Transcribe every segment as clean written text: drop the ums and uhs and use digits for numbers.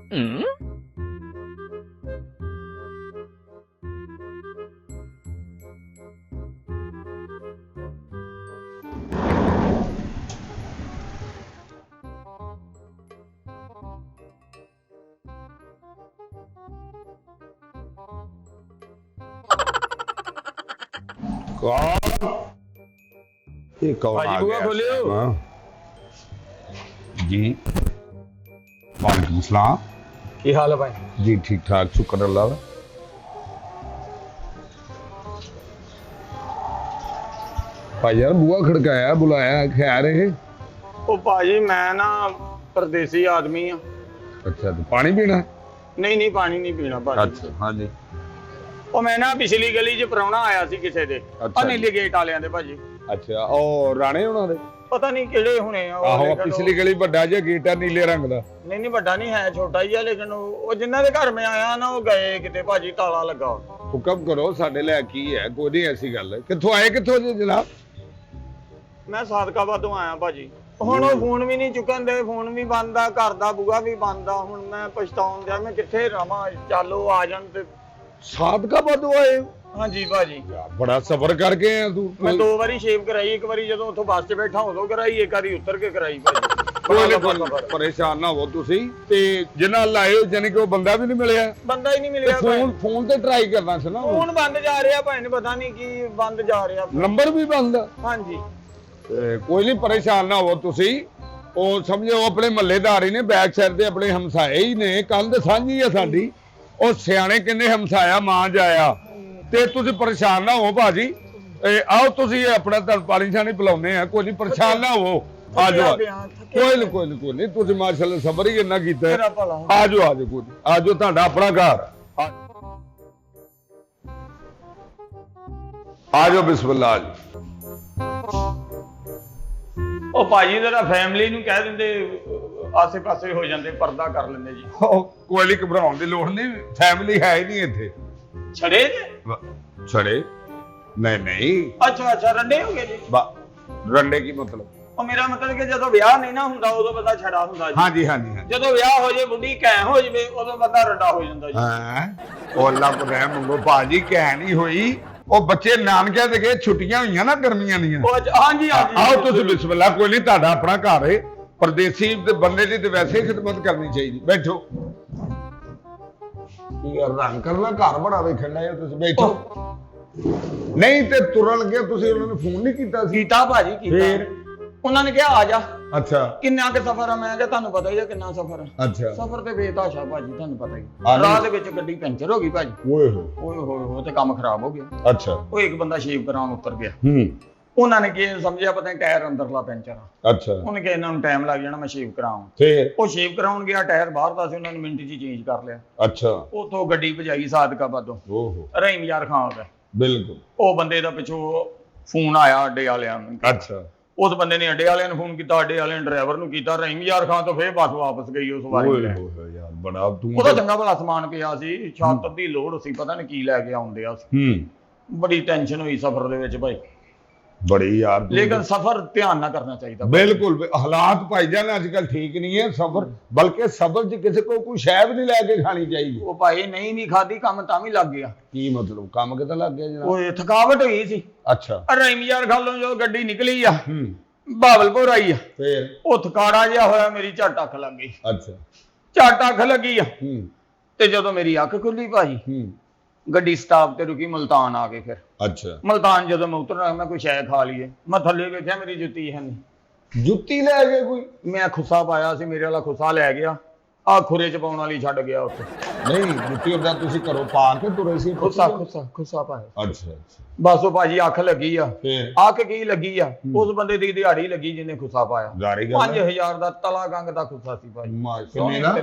ये कौन आ गया? खोलियो जी। वालेकुम सलाम। की हाल है भाई? जी ठीक ठाक, शुक्र अल्लाह का। भाई यार बुआ खड़काया, बुलाया, खैर है? ओ भाजी मैं ना परदेसी आदमी हाँ। अच्छा तो पानी पीना? नहीं नहीं पानी नहीं पीना भाजी। अच्छा हाँ जी। ਉਹ ਮੈਂ ਨਾ ਪਿਛਲੀ ਗਲੀ 'ਚ ਪ੍ਰਾਹੁਣਾ ਆਇਆ ਸੀ ਕਿਸੇ ਦੇ ਨੀਲੇ ਗੇਟ ਵਾਲਿਆਂ ਦੇ ਭਾਜੀ। ਅੱਛਾ ਉਹ ਰਾਣੇ ਉਹਨਾਂ ਦੇ? ਪਤਾ ਨਹੀਂ ਕਿਹੜੇ ਹੋਣੇ ਆ। ਆਹੋ ਪਿਛਲੀ ਗਲੀ ਵੱਡਾ ਜਿਹਾ ਗੇਟ ਆ ਨੀਲੇ ਰੰਗ ਦਾ। ਨਹੀਂ ਨਹੀਂ ਵੱਡਾ ਨਹੀਂ ਹੈ, ਛੋਟਾ ਹੀ ਆ, ਲੇਕਿਨ ਉਹ ਜਿਨ੍ਹਾਂ ਦੇ ਘਰ ਮੈਂ ਆਇਆ ਨਾ ਉਹ ਗਏ ਕਿਤੇ ਭਾਜੀ, ਤਾਲਾ ਲੱਗਾ। ਹੁਕਮ ਕਰੋ, ਸਾਡੇ ਲਈ ਕੀ ਹੈ, ਕੋਈ ਨਹੀਂ ਐਸੀ ਗੱਲ। ਕਿੱਥੋਂ ਆਏ, ਕਿੱਥੋਂ ਜੀ ਜਨਾਬ? ਮੈਂ ਸਾਦਕਾਬਾਦ ਤੋਂ ਆਇਆ ਭਾਜੀ। ਹੁਣ ਉਹ ਫੋਨ ਵੀ ਨਹੀਂ ਚੁੱਕਣ ਦੇ, ਫੋਨ ਵੀ ਬੰਦ ਆ, ਘਰ ਦਾ ਬੂਹਾ ਵੀ ਬੰਦ ਆ। ਹੁਣ ਮੈਂ ਪਛਤਾਉਣ ਦਿਆ, ਮੈਂ ਕਿੱਥੇ ਰਵਾਂ। ਚੱਲੋ ਆ ਜਾਣ ਤੇ। ਸਾਦਕਾਬਾਦ ਆਏ? ਹਾਂਜੀ ਭਾਜੀ। ਬੜਾ ਸਫ਼ਰ ਕਰਕੇ ਆਇਆ ਤੂੰ। ਮੈਂ 2 ਵਾਰੀ ਸ਼ੇਵ ਕਰਾਈ, ਇੱਕ ਵਾਰੀ ਜਦੋਂ ਉੱਥੋਂ ਬੱਸ 'ਚ ਬੈਠਾ ਉਦੋਂ ਕਰਾਈ, ਇੱਕ ਵਾਰੀ ਉਤਰ ਕੇ ਕਰਾਈ ਭਾਜੀ। ਪਰੇਸ਼ਾਨ ਨਾ ਹੋ ਤੁਸੀਂ। ਤੇ ਜਿਨ੍ਹਾਂ ਲਾਏ ਜਾਨੀ ਕਿ ਉਹ ਬੰਦਾ ਵੀ ਨਹੀਂ ਮਿਲਿਆ? ਬੰਦਾ ਹੀ ਨਹੀਂ ਮਿਲਿਆ। ਫੋਨ ਤੇ ਟਰਾਈ ਕਰਨਾ ਸੀ ਨਾ। ਫੋਨ ਬੰਦ ਜਾ ਰਿਹਾ ਭਾਈ, ਨੇ ਪਤਾ ਨਹੀਂ ਕੀ ਬੰਦ ਜਾ ਰਿਹਾ। ਨੰਬਰ ਵੀ ਬੰਦ? ਹਾਂਜੀ। ਕੋਈ ਨਹੀਂ ਪਰੇਸ਼ਾਨ ਨਾ ਹੋ ਤੁਸੀਂ। ਉਹ ਸਮਝੋ ਆਪਣੇ ਮਹੱਲੇਦਾਰ ਹੀ ਨੇ, ਬੈਕ ਸਾਈਡ ਤੇ ਆਪਣੇ ਹਮਸਾਏ ਹੀ ਨੇ, ਕੰਧ ਸਾਂਝੀ ਆ ਸਾਡੀ। ਉਹ ਸਿਆਣੇ ਕਿੰਨੇ ਹਮਸਾਇਆ ਮਾਂ ਜਾਇਆ। ਤੇ ਤੁਸੀਂ ਪਰੇਸ਼ਾਨ ਨਾ ਹੋ ਭਾਜੀ। ਆਓ ਤੁਸੀਂ ਆਪਣਾ ਤੁਹਾਨੂੰ ਪਾਣੀ ਛਾਣੀ ਪਿਲਾਉਂਦੇ ਆ, ਕੋਈ ਨਹੀਂ ਪਰੇਸ਼ਾਨ ਨਾ ਹੋ। ਆ ਜਾਓ ਕੋਈ ਨਹੀਂ ਤੁਸੀਂ ਮਾਸ਼ਾਅੱਲਾ ਸਬਰ ਹੀ ਇੰਨਾ ਕੀਤਾ। ਆ ਜਾਓ ਕੋਈ ਨਹੀਂ, ਆ ਜਾਓ, ਤੁਹਾਡਾ ਆਪਣਾ ਘਰ। ਆ ਜਾਓ ਬਿਸਮਿਲ੍ਲਾ ਜੀ। ਉਹ ਭਾਜੀ ਜਰਾ ਫੈਮਿਲੀ ਨੂੰ ਕਹਿ ਦਿੰਦੇ ਆਸੇ ਪਾਸੇ ਹੋ ਜਾਂਦੇ, ਪਰਦਾ ਕਰ ਲੈਂਦੇ ਜੀ। ਕੋਈ ਨਹੀਂ, ਘਬਰਾਉਣ ਦੀ ਲੋੜ ਨਹੀਂ, ਫੈਮਿਲੀ ਹੈ ਹੀ ਨਹੀਂ ਇੱਥੇ। ਛੜੇ ਨੇ? ਛੜੇ? ਨਹੀਂ। ਅੱਛਾ ਅੱਛਾ, ਰੰਡੇ ਹੋ ਗਏ ਜੀ? ਰੰਡੇ ਕੀ ਮਤਲਬ? ਉਹ ਮੇਰਾ ਮਤਲਬ ਕਿ ਜਦੋਂ ਵਿਆਹ ਨਹੀਂ ਨਾ ਹੁੰਦਾ ਉਦੋਂ ਬੰਦਾ ਛੜਾ ਹੁੰਦਾ ਜੀ। ਹਾਂਜੀ। ਜਦੋਂ ਵਿਆਹ ਹੋ ਜੇ, ਬੁੱਢੀ ਕੈਂ ਹੋ ਜਵੇ, ਉਦੋਂ ਬੰਦਾ ਰੰਡਾ ਹੋ ਜਾਂਦਾ ਜੀ। ਹਾਂ ਉਹ ਅੱਲਾ ਕੋ ਰਹਿਮ ਮੰਗੋ ਭਾਜੀ, ਕੈਂ ਨਹੀਂ ਹੋਈ। ਉਹ ਬੱਚੇ ਨਾਨਕਿਆਂ ਦੇ ਗਏ, ਛੁੱਟੀਆਂ ਹੋਈਆਂ ਨਾ ਗਰਮੀਆਂ ਦੀਆਂ। ਹਾਂਜੀ। ਆਓ ਤੁਸੀਂ ਬਿਸਮਿਲ੍ਲਾ। ਕੋਈ ਨਹੀਂ, ਤੁਹਾਡਾ ਆਪਣਾ ਘਰ ਹੈ। ਪਰਦੇਸੀ ਦੇ ਬੰਦੇ ਦੀ ਤੇ ਵੈਸੇ ਹੀ ਖਿਦਮਤ ਕਰਨੀ ਚਾਹੀਦੀ। ਬੈਠੋ। ਕੀ ਰੰਗ ਕਰਨਾ, ਘਰ ਬੜਾ ਵੇਖਣ ਦਾ ਤੁਸੀਂ। ਬੈਠੋ। ਨਹੀਂ ਤੇ ਤੁਰਨ ਲੱਗੇ ਤੁਸੀਂ ਉਹਨਾਂ ਨੂੰ ਫੋਨ ਨਹੀਂ ਕੀਤਾ ਸੀ? ਕੀਤਾ ਭਾਜੀ, ਕੀਤਾ। ਉਹਨਾਂ ਨੇ ਕਿਹਾ ਆ ਜਾ। ਅੱਛਾ। ਕਿੰਨਾ ਕੁ ਸਫ਼ਰ ਆ? ਮੈਂ ਕਿਹਾ ਤੁਹਾਨੂੰ ਪਤਾ ਹੀ ਆ ਕਿੰਨਾ ਸਫ਼ਰ ਆ। ਅੱਛਾ। ਸਫ਼ਰ ਤੇ ਬੇਤਾਸ਼ਾ ਭਾਜੀ, ਤੁਹਾਨੂੰ ਪਤਾ ਹੀ। ਰਾਹ ਦੇ ਵਿੱਚ ਗੱਡੀ ਪੈਂਚਰ ਹੋ ਗਈ ਭਾਜੀ। ਓਏ ਹੋਏ ਤੇ ਕੰਮ ਖਰਾਬ ਹੋ ਗਿਆ। ਅੱਛਾ। ਉਹ ਇੱਕ ਬੰਦਾ ਸ਼ੇਵ ਕਰਾਉਣ ਉਤਰ ਗਿਆ। ਉਹਨਾਂ ਨੇ ਕੀ ਸਮਝਿਆ, ਪਤਾ ਨਹੀਂ ਟਾਇਰ ਅੰਦਰਲਾ ਪੈਂਚਰ ਆ। ਅੱਛਾ। ਉਹਨੇ ਕਿਹਾ ਇਹਨਾਂ ਨੂੰ ਟਾਈਮ ਲੱਗ ਜਾਣਾ, ਮੈਂ ਸ਼ੇਵ ਕਰਾਉਂ। ਫੇਰ ਉਹ ਸ਼ੇਵ ਕਰਾਉਣ ਗਿਆ, ਟਾਇਰ ਬਾਹਰ ਦਾ ਸੀ, ਉਹਨਾਂ ਨੇ ਮਿੰਟ 'ਚ ਚੇਂਜ ਕਰ ਲਿਆ। ਅੱਛਾ। ਉਥੋਂ ਗੱਡੀ ਭਜਾਈ ਸਾਦਕਾਬਾਦੋਂ। ਓਹੋ। ਰਹੀਮ ਯਾਰ ਖਾਨ ਦਾ। ਬਿਲਕੁਲ। ਉਹ ਬੰਦੇ ਦਾ ਪਿੱਛੋਂ ਫੋਨ ਆਇਆ ਅੱਡੇ ਵਾਲਿਆਂ ਨੂੰ। ਅੱਛਾ। ਉਸ ਬੰਦੇ ਨੇ ਅੱਡੇ ਵਾਲਿਆਂ ਨੂੰ ਫੋਨ ਕੀਤਾ, ਅੱਡੇ ਵਾਲਿਆਂ ਨੇ ਡਰਾਈਵਰ ਨੂੰ ਕੀਤਾ, ਰਹੀਮ ਯਾਰ ਖਾਨ ਤੋਂ ਫੇਰ ਬੱਸ ਵਾਪਸ ਗਈ ਉਸ ਵਾਰੀ। ਯਾਰ ਬੜਾ ਤੂੰ ਉਹਦਾ ਚੰਗਾ ਭਲਾ ਸਮਾਨ ਪਿਆ ਸੀ, ਛੱਤ ਦੀ ਲੋੜ ਸੀ, ਪਤਾ ਨਹੀਂ ਕੀ ਲੈ ਕੇ ਆਉਂਦੇ ਆ। ਬੜੀ ਟੈਨਸ਼ਨ ਹੋਈ ਸਫ਼ਰ ਦੇ ਵਿੱਚ ਭਾਈ, ਬੜੀ ਯਾਰ। ਲੇਕਿਨ ਸਫ਼ਰ ਧਿਆਨ ਨਾਲ ਕਰਨਾ ਚਾਹੀਦਾ। ਬਿਲਕੁਲ। ਹਾਲਾਤ ਭਾਈ ਜਾਨ ਅੱਜ ਕੱਲ ਠੀਕ ਨਹੀਂ ਹੈ ਸਫ਼ਰ, ਬਲਕਿ ਸਫ਼ਰ 'ਚ ਕਿਸੇ ਕੋਲ ਕੋਈ ਸ਼ੈ ਵੀ ਨਹੀਂ ਲੈ ਕੇ ਖਾਣੀ ਚਾਹੀਦੀ। ਉਹ ਭਾਈ ਨਹੀਂ ਵੀ ਖਾਦੀ, ਕੰਮ ਤਾਂ ਵੀ ਲੱਗ ਗਿਆ। ਕੀ ਮਤਲਬ? ਕੰਮ ਕਿਤੇ ਲੱਗ ਗਿਆ ਜਨਾਬ? ਉਹ ਥਕਾਵਟ ਹੋਈ ਸੀ। ਅੱਛਾ। ਰਹੀਮ ਯਾਰ ਖਾਲੋਂ ਜਦੋਂ ਗੱਡੀ ਨਿਕਲੀ ਆ, ਬਾਵਲਪੁਰ ਆਈ ਆ, ਫੇਰ ਉਹ ਥਕਾੜਾ ਜਿਹਾ ਹੋਇਆ, ਮੇਰੀ ਝੱਟ ਅੱਖ ਲੱਗ ਗਈ। ਅੱਛਾ। ਝੱਟ ਅੱਖ ਲੱਗੀ ਆ। ਤੇ ਜਦੋਂ ਮੇਰੀ ਅੱਖ ਖੁੱਲੀ ਭਾਜੀ, ਗੱਡੀ ਸਟਾਪ ਤੇ ਰੁਕੀ, ਮੁਲਤਾਨ ਆ ਗਏ। ਫਿਰ ਅੱਛਾ। ਮੁਲਤਾਨ ਜਦੋਂ ਮੈਂ ਉਤਰਨਾ, ਮੈਂ ਕੋਈ ਸ਼ੈ ਖਾ ਲਈਏ, ਮੈਂ ਥੱਲੇ ਵੇਖਿਆ ਮੇਰੀ ਜੁੱਤੀ ਹੈ ਨਹੀਂ। ਜੁੱਤੀ ਲੈ ਗਏ ਕੋਈ? ਮੈਂ ਖੁੱਸਾ ਪਾਇਆ ਸੀ, ਮੇਰੇ ਵਾਲਾ ਖੁੱਸਾ ਲੈ ਗਿਆ, ਆ ਖੁਰੇ 'ਚ ਪਾਉਣ ਵਾਲੀ ਛੱਡ ਗਿਆ ਉੱਥੇ। ਨਹੀਂ ਜੁੱਤੀ ਉਹਦਾ ਤੁਸੀਂ ਘਰੋਂ ਪਾ ਕੇ ਤੁਰੇ ਸੀ? ਖੁੱਸਾ ਪਾਇਆ। ਅੱਛਾ। ਬਸ ਉਹ ਭਾਜੀ ਅੱਖ ਲੱਗੀ ਆ। ਫੇਰ ਅੱਖ ਕੀ ਲੱਗੀ ਆ? ਉਸ ਬੰਦੇ ਦੀ ਦਿਹਾੜੀ ਲੱਗੀ ਜਿਹਨੇ ਖੁੱਸਾ ਪਾਇਆ। 5000 ਦਾ ਤਲਾ ਗੰਗ ਦਾ ਖੁੱਸਾ ਸੀ ਭਾਜੀ। ਕਿੰਨੇ ਦਾ?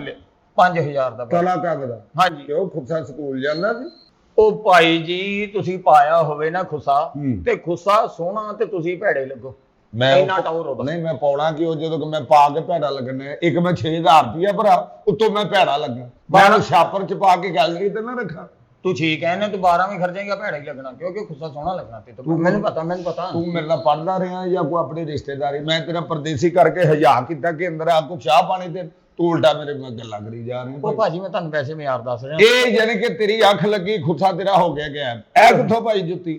5000 ਦਾ ਤਲਾ ਗੰਗ ਦਾ? ਹਾਂਜੀ। ਉਹ ਖੁੱਸਾ ਸਕੂਲ ਜਾਂਦਾ ਸੀ? ਉਹ ਭਾਈ ਜੀ ਤੁਸੀਂ ਪਾਇਆ ਹੋਵੇ ਨਾ ਖੁੱਸਾ, ਤੇ ਖੁੱਸਾ ਸੋਹਣਾ ਤੇ ਤੁਸੀਂ ਭੈੜੇ ਲੱਗੋ। ਮੈਂ ਨਹੀਂ, ਮੈਂ ਪਾਉਣਾ ਕਿ ਉਹ ਜਦੋਂ ਮੈਂ ਪਾ ਕੇ ਭੈੜਾ ਲੱਗਣਾ। ਇੱਕ ਮੈਂ 6000 ਰੁਪਇਆ ਭਰਾ, ਉੱਤੋਂ ਮੈਂ ਭੈੜਾ ਲੱਗਾ। ਮੈਂ ਛਾਪਰ 'ਚ ਪਾ ਕੇ ਗੈਲਰੀ ਤੇ ਨਾ ਰੱਖਾਂ। ਤੂੰ ਠੀਕ ਹੈ ਨਾ, ਤੂੰ 12 ਵੀ ਖਰਚੇਂਗਾ ਭੈੜਾ ਹੀ ਲੱਗਣਾ, ਕਿਉਂਕਿ ਗੁੱਸਾ ਸੋਹਣਾ ਲੱਗਣਾ ਤੇ ਤੂੰ ਮੈਨੂੰ ਪਤਾ ਤੂੰ ਮੇਰੇ ਨਾਲ ਪੜਦਾ ਰਿਹਾ ਜਾਂ ਕੋਈ ਆਪਣੀ ਰਿਸ਼ਤੇਦਾਰੀ, ਮੈਂ ਤੇਰਾ ਪਰਦੇਸੀ ਕਰਕੇ ਹਜਾ ਕੀਤਾ ਕਿ ਅੰਦਰ ਆ ਕੋ ਚਾਹ ਪਾਣੀ ਤੇ ਤੂੰ ਉਲਟਾ ਮੇਰੇ ਨਾਲ ਗੱਲਾਂ ਕਰੀ ਜਾ ਰਿਹਾ। ਉਹ ਭਾਜੀ ਮੈਂ ਤੁਹਾਨੂੰ ਵੈਸੇ ਮਿਆਰ ਦੱਸ ਰਿਹਾ, ਇਹ ਯਾਨੀ ਕਿ ਤੇਰੀ ਅੱਖ ਲੱਗੀ ਗੁੱਸਾ ਤੇਰਾ ਹੋ ਗਿਆ ਗਿਆ, ਇਹ ਕਿੱਥੋਂ ਭਾਈ ਜੁੱਤੀ?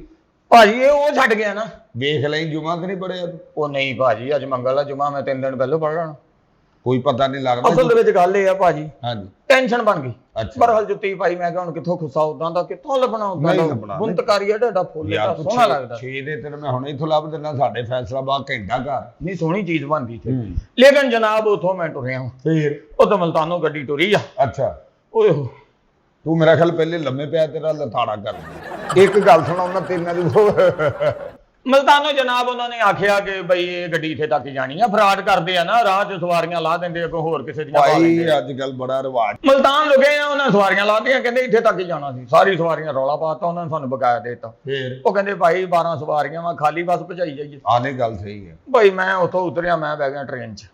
ਭਾਜੀ ਇਹ ਉਹ ਛੱਡ ਗਿਆ ਨਾ। ਵੇਖ ਲਈ ਜੁਮਾ ਤੇ ਨਹੀਂ ਪੜਿਆ ਤੂੰ? ਉਹ ਨਹੀਂ ਭਾਜੀ, ਅੱਜ ਮੰਗਲ ਆ, ਜੁਮਾ ਮੈਂ 3 ਦਿਨ ਪਹਿਲਾਂ ਪੜ ਲੈਣਾ। ਕੋਈ ਪਤਾ ਨਹੀਂ ਲੱਗਦਾ। ਅਸਲ ਦੇ ਵਿੱਚ ਗੱਲ ਇਹ ਆ ਭਾਜੀ, ਹਾਂਜੀ ਟੈਨਸ਼ਨ ਬਣ ਗਈ। ਅੱਛਾ ਪਰ ਹਲ ਜੁੱਤੀ ਭਾਈ ਮੈਂ ਕਿਹਾ ਹੁਣ ਕਿੱਥੋਂ ਖੁੱਸਾ ਉਦਾਂ ਦਾ ਕਿੱਥੋਂ ਲੱਭਣਾ, ਉਦਾਂ ਨਹੀਂ ਦਾ ਲੱਭਣਾ। ਬੁੰਤਕਾਰੀ ਆ ਢਾਡਾ ਫੁੱਲ ਯਾਰ ਦਾ ਤੂੰ ਸੋਹਣਾ ਲੱਗਦਾ। 6 ਦੇ ਤੇਰੇ ਮੈਂ ਹੁਣੇ ਇਥੋਂ ਲੱਭ ਦਿੰਦਾ, ਸਾਡੇ ਫੈਸਲਾਬਾਦ ਘੰਟਾ ਘਰ ਨਹੀਂ ਸੋਹਣੀ ਚੀਜ਼ ਬਣਦੀ ਤੇ, ਲੇਕਿਨ ਜਨਾਬ ਉਥੋਂ ਮੈਂ ਟੁਰਿਆ ਹਾਂ, ਫੇਰ ਉਹ ਤਾਂ ਮਲਤਾਨੋਂ ਗੱਡੀ ਟੁਰੀ ਆ। ਅੱਛਾ ਓਏ ਤੂੰ ਮੇਰਾ ਖਿਆਲ ਪਹਿਲੇ ਲੰਮੇ ਪਿਆ ਤੇਰਾ ਲਤਾੜਾ ਕਰ। ਇੱਕ ਗੱਲ ਸੁਣਾਉਣਾ ਤੇਨਾਂ ਦੀ ਮਲਤਾਨੋਂ ਜਨਾਬ ਉਹਨਾਂ ਨੇ ਆਖਿਆ ਕਿ ਬਈ ਇਹ ਗੱਡੀ ਇੱਥੇ ਤੱਕ ਜਾਣੀ ਆ, ਫਰਾਡ ਕਰਦੇ ਆ ਨਾ, ਰਾਹ 'ਚ ਸਵਾਰੀਆਂ ਲਾ ਦਿੰਦੇ ਆ, ਕੋਈ ਹੋਰ ਕਿਸੇ ਦੀਆਂ ਪਾ ਭਾਈ ਲੈਂਦੇ ਆ। ਅੱਜ ਕੱਲ ਬੜਾ ਰਿਵਾਜ। ਮਲਤਾਨ ਲੁਕੇ ਆ, ਉਹਨਾਂ ਸਵਾਰੀਆਂ ਲਾਤੀਆਂ, ਕਹਿੰਦੇ ਇੱਥੇ ਤੱਕ ਹੀ ਜਾਣਾ ਸੀ, ਸਾਰੀ ਸਵਾਰੀਆਂ ਰੌਲਾ ਪਾਤਾ, ਉਹਨਾਂ ਨੇ ਸਾਨੂੰ ਬਕਾਇਆ ਦੇ ਦਿੱਤਾ। ਫੇਰ ਉਹ ਕਹਿੰਦੇ ਭਾਈ 12 ਸਵਾਰੀਆਂ ਵਾ, ਖਾਲੀ ਬੱਸ ਭਜਾਈ ਜਾਈਏ। ਆਨੇ ਗੱਲ ਸਹੀ ਹੈ। ਭਾਈ ਮੈਂ ਉੱਥੋਂ ਉਤਰਿਆ, ਮੈਂ ਬਹਿ ਗਿਆ ਟ੍ਰੇਨ 'ਚ।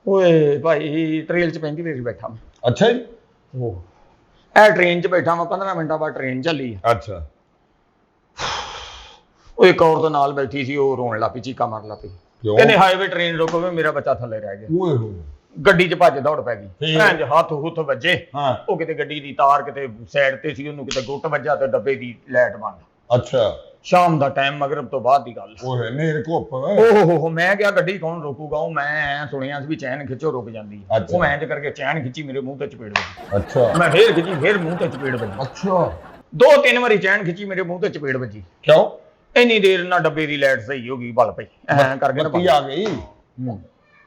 ਓਏ ਭਾਈ ਟ੍ਰੇਨ 'ਚ 35 ਮਿੰਟ ਬੈਠਾ ਮੈਂ। ਅੱਛਾ ਜੀ। ਉਹ ਇਹ ਟ੍ਰੇਨ 'ਚ ਬੈਠਾ ਮੈਂ, 15 ਮਿੰਟਾਂ ਬਾਅਦ ਟ੍ਰੇਨ ਚੱਲੀ। ਅੱਛਾ। ਉਹ ਇੱਕ ਔਰਤ ਨਾਲ ਬੈਠੀ ਸੀ, ਉਹ ਰੋਣ ਲੱਗ ਪਈ, ਚੀਕਾਂ ਮਾਰਨ ਲੱਗ ਪਈ, ਕਿਉਂ? ਕਹਿੰਦੇ ਹਾਈਵੇ ਟ੍ਰੇਨ ਰੁਕੋ, ਮੇਰਾ ਬੱਚਾ ਥੱਲੇ ਰਹਿ ਗਿਆ। ਓਏ ਹੋਏ। ਗੱਡੀ 'ਚ ਭੱਜ ਦੌੜ ਪੈ ਗਈ, ਫੇਰ? ਭੈਣ ਚ ਹੱਥ ਹੁੱਥ ਵੱਜੇ। ਹਾਂ। ਉਹ ਕਿਤੇ ਗੱਡੀ ਦੀ ਤਾਰ ਕਿਤੇ ਸਾਈਡ ਤੇ ਸੀ, ਉਹਨੂੰ ਕਿਤੇ ਗੁੱਟ ਵੱਜਾ ਤੇ ਡੱਬੇ ਦੀ ਲਾਈਟ ਬੰਦ। ਅੱਛਾ। ਸ਼ਾਮ ਦਾ ਟਾਈਮ, ਮਗਰਬ ਤੋਂ ਬਾਅਦ ਦੀ ਗੱਲ। ਓਏ ਨੇਰ ਘੁੱਪ। ਓਹ ਮੈਂ ਕਿਹਾ ਗੱਡੀ ਕੌਣ ਰੋਕੂਗਾ, ਉਹ ਮੈਂ ਸੁਣਿਆ ਸੀ ਵੀ ਚੈਨ ਖਿੱਚੋ ਰੁਕ ਜਾਂਦੀ। ਅੱਛਾ। ਉਹ ਮੈਂ ਇੰਜ ਕਰਕੇ ਚੈਨ ਖਿੱਚੀ, ਮੇਰੇ ਮੂੰਹ ਤੇ ਚਪੇੜ ਵੱਜੀ। ਅੱਛਾ। ਮੈਂ ਫੇਰ ਖਿੱਚੀ, ਫੇਰ ਮੂੰਹ ਤੇ ਚਪੇੜ ਵੱਜੀ। ਅੱਛਾ। 2-3 ਵਾਰੀ ਚੈਨ ਖਿੱਚੀ, ਮੇਰੇ ਮੂੰਹ ਤੇ ਚਪੇੜ ਵੱਜੀ। ਕਿਉਂ? ਇੰਨੀ ਦੇਰ ਨਾਲ ਡੱਬੇ ਦੀ ਲਾਈਟ ਸਹੀ ਹੋ ਗਈ, ਬਲ ਪਈ ਐਂ ਕਰਕੇ ਨਾ ਬੱਤੀ ਆ ਗਈ।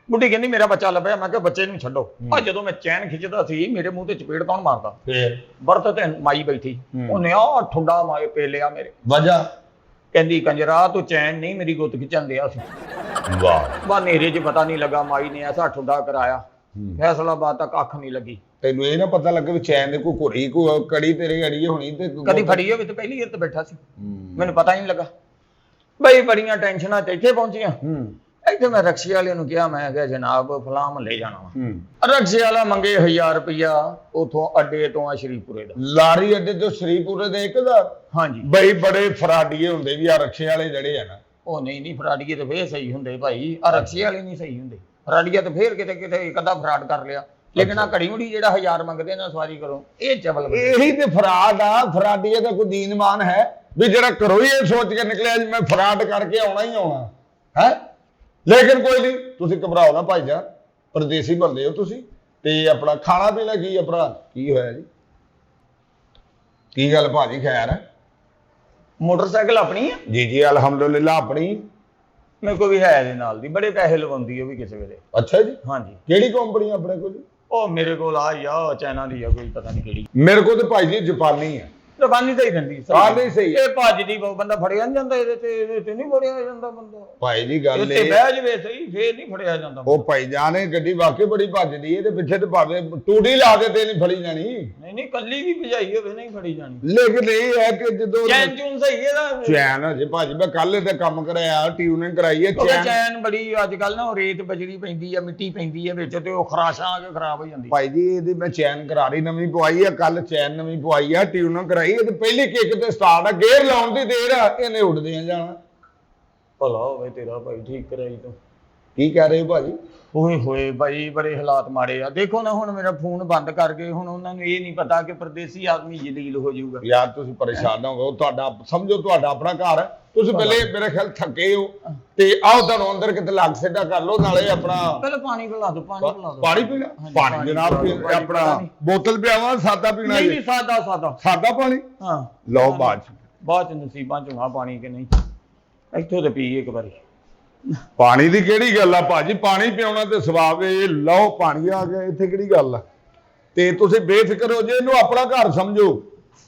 ਬੁੱਢੀ ਕਹਿੰਦੀ ਮੇਰਾ ਬੱਚਾ ਲੱਭਿਆ। ਮੈਂ ਕਿਹਾ ਬੱਚੇ ਨੂੰ ਛੱਡੋ। ਆ ਜਦੋਂ ਮੈਂ ਚੈਨ ਖਿੱਚਦਾ ਸੀ, ਮੇਰੇ ਮੂੰਹ ਤੇ ਚਪੇੜ ਕੌਣ ਮਾਰਦਾ? ਫੇਰ ਵਰਤ ਤੇ ਮਾਈ ਬੈਠੀ, ਉਹਨੇ ਆ ਠੁੰਡਾ ਮਾਏ ਪੇ ਲਿਆ ਮੇਰੇ। ਵਜਾ? ਕਹਿੰਦੀ ਕੰਜਰਾ ਤੂੰ ਚੈਨ ਨਹੀਂ ਮੇਰੀ ਗੁੱਤ ਖਿੱਚਣ ਦਿਆ ਸੀ। ਵਾਹ। ਬਾ ਨੇਰੇ 'ਚ ਪਤਾ ਨਹੀਂ ਲੱਗਾ, ਮਾਈ ਨੇ ਐਸਾ ਠੁੰਡਾ ਕਰਾਇਆ, ਫੈਸਲਾਬਾਦ ਤੱਕ ਅੱਖ ਨਹੀਂ ਲੱਗੀ। ਤੈਨੂੰ ਇਹ ਨਾ ਪਤਾ ਲੱਗੇ ਵੀ ਚੈਨ ਦੇ ਕੋਈ ਘੁਰੀ ਕੋਈ ਕੜੀ ਤੇਰੇ ਅੜੀਏ ਹੋਣੀ ਤੇ ਕਦੀ ਫੜੀ ਹੋਵੇ ਤੇ ਪਹਿਲੀ ਵਾਰ ਤੇ ਬੈਠਾ ਸੀ, ਮੈਨੂੰ ਪਤਾ ਹੀ ਨਹੀਂ ਲੱਗਾ। ਬਈ ਬੜੀਆਂ ਟੈਨਸ਼ਨਾਂ ਤੇ ਇੱਥੇ ਪਹੁੰਚੀਆਂ। ਇੱਥੇ ਮੈਂ ਰਕਸ਼ੇ ਵਾਲੇ ਨੂੰ ਕਿਹਾ, ਮੈਂ ਕਿਹਾ ਜਨਾਬ ਫਲਾਂ ਮਹੱਲੇ ਜਾਣਾ ਵਾ। ਰਕਸ਼ੇ ਵਾਲਾ ਮੰਗੇ 1000 ਰੁਪਇਆ ਉਥੋਂ ਅੱਡੇ ਤੋਂ ਆ ਸ਼ਰੀਪੁਰੇ ਦਾ। ਲਾਰੀ ਅੱਡੇ ਤੋਂ ਸ਼ਰੀਪੁਰੇ ਦੇ 1000? ਹਾਂਜੀ। ਬਈ ਬੜੇ ਫਰਾਡੀਏ ਹੁੰਦੇ ਵੀ ਆ ਰਕਸ਼ੇ ਵਾਲੇ ਜਿਹੜੇ ਆ ਨਾ। ਉਹ ਨਹੀਂ ਫਰਾਡੀਏ ਤੇ ਫੇਰ ਸਹੀ ਹੁੰਦੇ ਭਾਈ, ਆ ਰਕਸ਼ੇ ਵਾਲੇ ਨਹੀਂ ਸਹੀ ਹੁੰਦੇ। ਫਰਾਡੀਆ ਤੇ ਫੇਰ ਕਿਤੇ ਕਿਤੇ ਇੱਕ ਅੱਧਾ ਫਰਾਡ ਕਰ ਲਿਆ, ਲੇਕਿਨ ਆ ਘੜੀ ਮੁੜੀ ਜਿਹੜਾ 1000 ਮੰਗਦੇ ਨਾ ਸਵਾਰੀ ਕਰੋ, ਇਹ ਚਵਲ। ਇਹੀ ਤੇ ਫਰਾਡ ਆ। ਫਰਾਡੀਏ ਦਾ ਕੋਈ ਦੀਨਮਾਨ ਹੈ ਵੀ ਜਿਹੜਾ ਘਰੋਂ ਹੀ ਇਹ ਸੋਚ ਕੇ ਨਿਕਲਿਆ ਜੀ ਮੈਂ ਫਰਾਡ ਕਰਕੇ ਆਉਣਾ ਹੀ ਆਉਣਾ ਹੈ। ਲੇਕਿਨ ਕੋਈ ਨਹੀਂ, ਤੁਸੀਂ ਘਬਰਾਓ ਨਾ ਭਾਈਜਾਨ, ਪਰਦੇਸੀ ਬੰਦੇ ਹੋ ਤੁਸੀਂ। ਤੇ ਆਪਣਾ ਖਾਣਾ ਪੀਣਾ ਕੀ ਆ ਭਰਾ? ਕੀ ਹੋਇਆ ਜੀ? ਕੀ ਗੱਲ ਭਾਜੀ, ਖੈਰ ਹੈ? ਮੋਟਰਸਾਈਕਲ ਆਪਣੀ ਆ ਜੀ ਜੀ ਅਲਹਮਦੁਲਿਲਾ ਆਪਣੀ। ਮੇਰੇ ਕੋਲ ਵੀ ਹੈ ਇਹਦੇ ਨਾਲ ਦੀ, ਬੜੇ ਪੈਸੇ ਲਵਾਉਂਦੀ ਉਹ ਵੀ ਕਿਸੇ ਵੇਲੇ। ਅੱਛਾ ਜੀ। ਹਾਂਜੀ। ਕਿਹੜੀ ਕੰਪਨੀ ਆਪਣੇ ਕੋਲ? ਉਹ ਮੇਰੇ ਕੋਲ ਆ ਯਾ ਚਾਈਨਾ ਦੀ ਆ, ਕੋਈ ਪਤਾ ਨਹੀਂ ਕਿਹੜੀ। ਮੇਰੇ ਕੋਲ ਤੇ ਭਾਈ ਜੀ ਜਾਪਾਨੀ ਆ। ਦੁਕਾਨੀ ਤਾਂ ਹੀ ਦਿੰਦੀ ਨਹੀਂ ਸਹੀ। ਇਹ ਭੱਜਦੀ ਬੰਦਾ ਫੜਿਆ ਨਹੀਂ ਜਾਂਦਾ, ਇਹਦੇ ਤੇ ਨਹੀਂ ਫੜਿਆ ਜਾਂਦਾ ਬੰਦਾ। ਭਾਈ ਜੀ ਗੱਲ ਇਹ ਬਹਿ ਜਵੇ ਸਹੀ, ਫੇਰ ਨਹੀਂ ਫੜਿਆ ਜਾਂਦਾ। ਉਹ ਭਾਈ ਜਾਨ ਇਹ ਗੱਡੀ ਵਾਕਈ ਬੜੀ ਭੱਜਦੀ, ਇਹਦੇ ਪਿੱਛੇ ਤੇ ਭਾਵੇਂ ਟੂੜੀ ਲਾ ਦੇ ਤੇ ਨਹੀਂ ਫੜੀ ਜਾਣੀ। ਨਹੀਂ ਕੱਲੀ ਵੀ ਭਜਾਈ ਹੋਵੇ ਨਹੀਂ ਫੜੀ ਜਾਣੀ। ਲੇਕਿਨ ਇਹ ਹੈ ਕਿ ਜਦੋਂ ਚੈਨ ਚੂਨ ਸਹੀ ਇਹਦਾ। ਚੈਨ ਹਜੇ ਭਾਜੀ ਮੈਂ ਕੱਲ ਤੇ ਕੰਮ ਕਰਾਇਆ, ਟਿਊਨਿੰਗ ਕਰਾਈ ਹੈ। ਚੈਨ ਬੜੀ ਅੱਜ ਕੱਲ ਨਾ, ਉਹ ਰੇਤ ਬਜਰੀ ਪੈਂਦੀ ਆ, ਮਿੱਟੀ ਪੈਂਦੀ ਆ ਵਿੱਚ, ਤੇ ਉਹ ਖਰਾਸ਼ਾਂ ਆ ਕੇ ਖਰਾਬ ਹੋ ਜਾਂਦੀ। ਭਾਈ ਜੀ ਇਹਦੀ ਮੈਂ ਚੈਨ ਕਰਾਰੀ ਨਵੀਂ ਪਵਾਈ ਆ, ਕੱਲ ਚੈਨ ਨਵੀਂ ਪਵਾਈ ਆ, ਟਿਊਨਿੰਗ ਕਰਾਈ। ਇਹ ਤੇ ਪਹਿਲੀ ਕਿੱਕ ਤੇ ਸਟਾਰਟ ਆ, ਗੇਅਰ ਲਾਉਣ ਦੀ ਦੇਰ ਆ, ਇਹਨੇ ਉੱਡਦੇ ਆ ਜਾਣਾ। ਭਲਾ ਹੋਵੇ ਤੇਰਾ ਭਾਈ, ਠੀਕ ਕਰਾਈ ਤੂੰ। ਕੀ ਕਹਿ ਰਹੇ ਹੋ ਭਾਜੀ? ਓਏ ਹੋਏ ਭਾਈ, ਬੜੇ ਹਾਲਾਤ ਮਾੜੇ ਆ। ਦੇਖੋ ਨਾ ਹੁਣ ਮੇਰਾ ਫੋਨ ਬੰਦ ਕਰ ਗਏ, ਹੁਣ ਉਹਨਾਂ ਨੂੰ ਇਹ ਨਹੀਂ ਪਤਾ ਕਿ ਪਰਦੇਸੀ ਆਦਮੀ ਜਲੀਲ ਹੋ ਜਾਊਗਾ। ਯਾਰ ਤੁਸੀਂ ਪਰੇਸ਼ਾਨ ਨਾ ਹੋ, ਤੁਹਾਡਾ ਸਮਝੋ ਤੁਹਾਡਾ ਆਪਣਾ ਘਰ ਹੈ। ਤੁਸੀਂ ਪਹਿਲੇ ਮੇਰੇ ਖਿਆਲ ਥੱਕੇ ਹੋ ਤੇ ਆਓ ਤੁਹਾਨੂੰ ਅੰਦਰ ਕਿਤੇ ਲੱਗ ਸਿੱਧਾ ਕਰ ਲਓ, ਨਾਲੇ ਆਪਣਾ ਪਹਿਲਾਂ ਪਾਣੀ ਪਿਲਾ ਦਿਓ। ਪਾਣੀ ਪੀਣਾ? ਪਾਣੀ ਜਨਾਬ ਆਪਣਾ ਬੋਤਲ ਪਿਆਵਾਂ, ਸਾਦਾ ਪੀਣਾ ਜੀ? ਨਹੀਂ ਸਾਦਾ ਸਾਦਾ ਪਾਣੀ। ਹਾਂ ਲਓ ਬਾਅਦ ਚ ਨਸੀਬਾਂ ਚ ਹੋਣਾ ਪਾਣੀ ਕਿ ਨਹੀਂ। ਇੱਥੋਂ ਤੇ ਪੀ ਇੱਕ ਵਾਰੀ। ਪਾਣੀ ਦੀ ਕਿਹੜੀ ਗੱਲ ਆ ਭਾਜੀ, ਪਾਣੀ ਪਿਆਉਣਾ ਤੇ ਸਵਾਬ। ਇਹ ਲਓ ਪਾਣੀ ਆ ਗਿਆ, ਇੱਥੇ ਕਿਹੜੀ ਗੱਲ ਆ? ਤੇ ਤੁਸੀਂ ਬੇਫਿਕਰ ਹੋ ਜੇ, ਇਹਨੂੰ ਆਪਣਾ ਘਰ ਸਮਝੋ।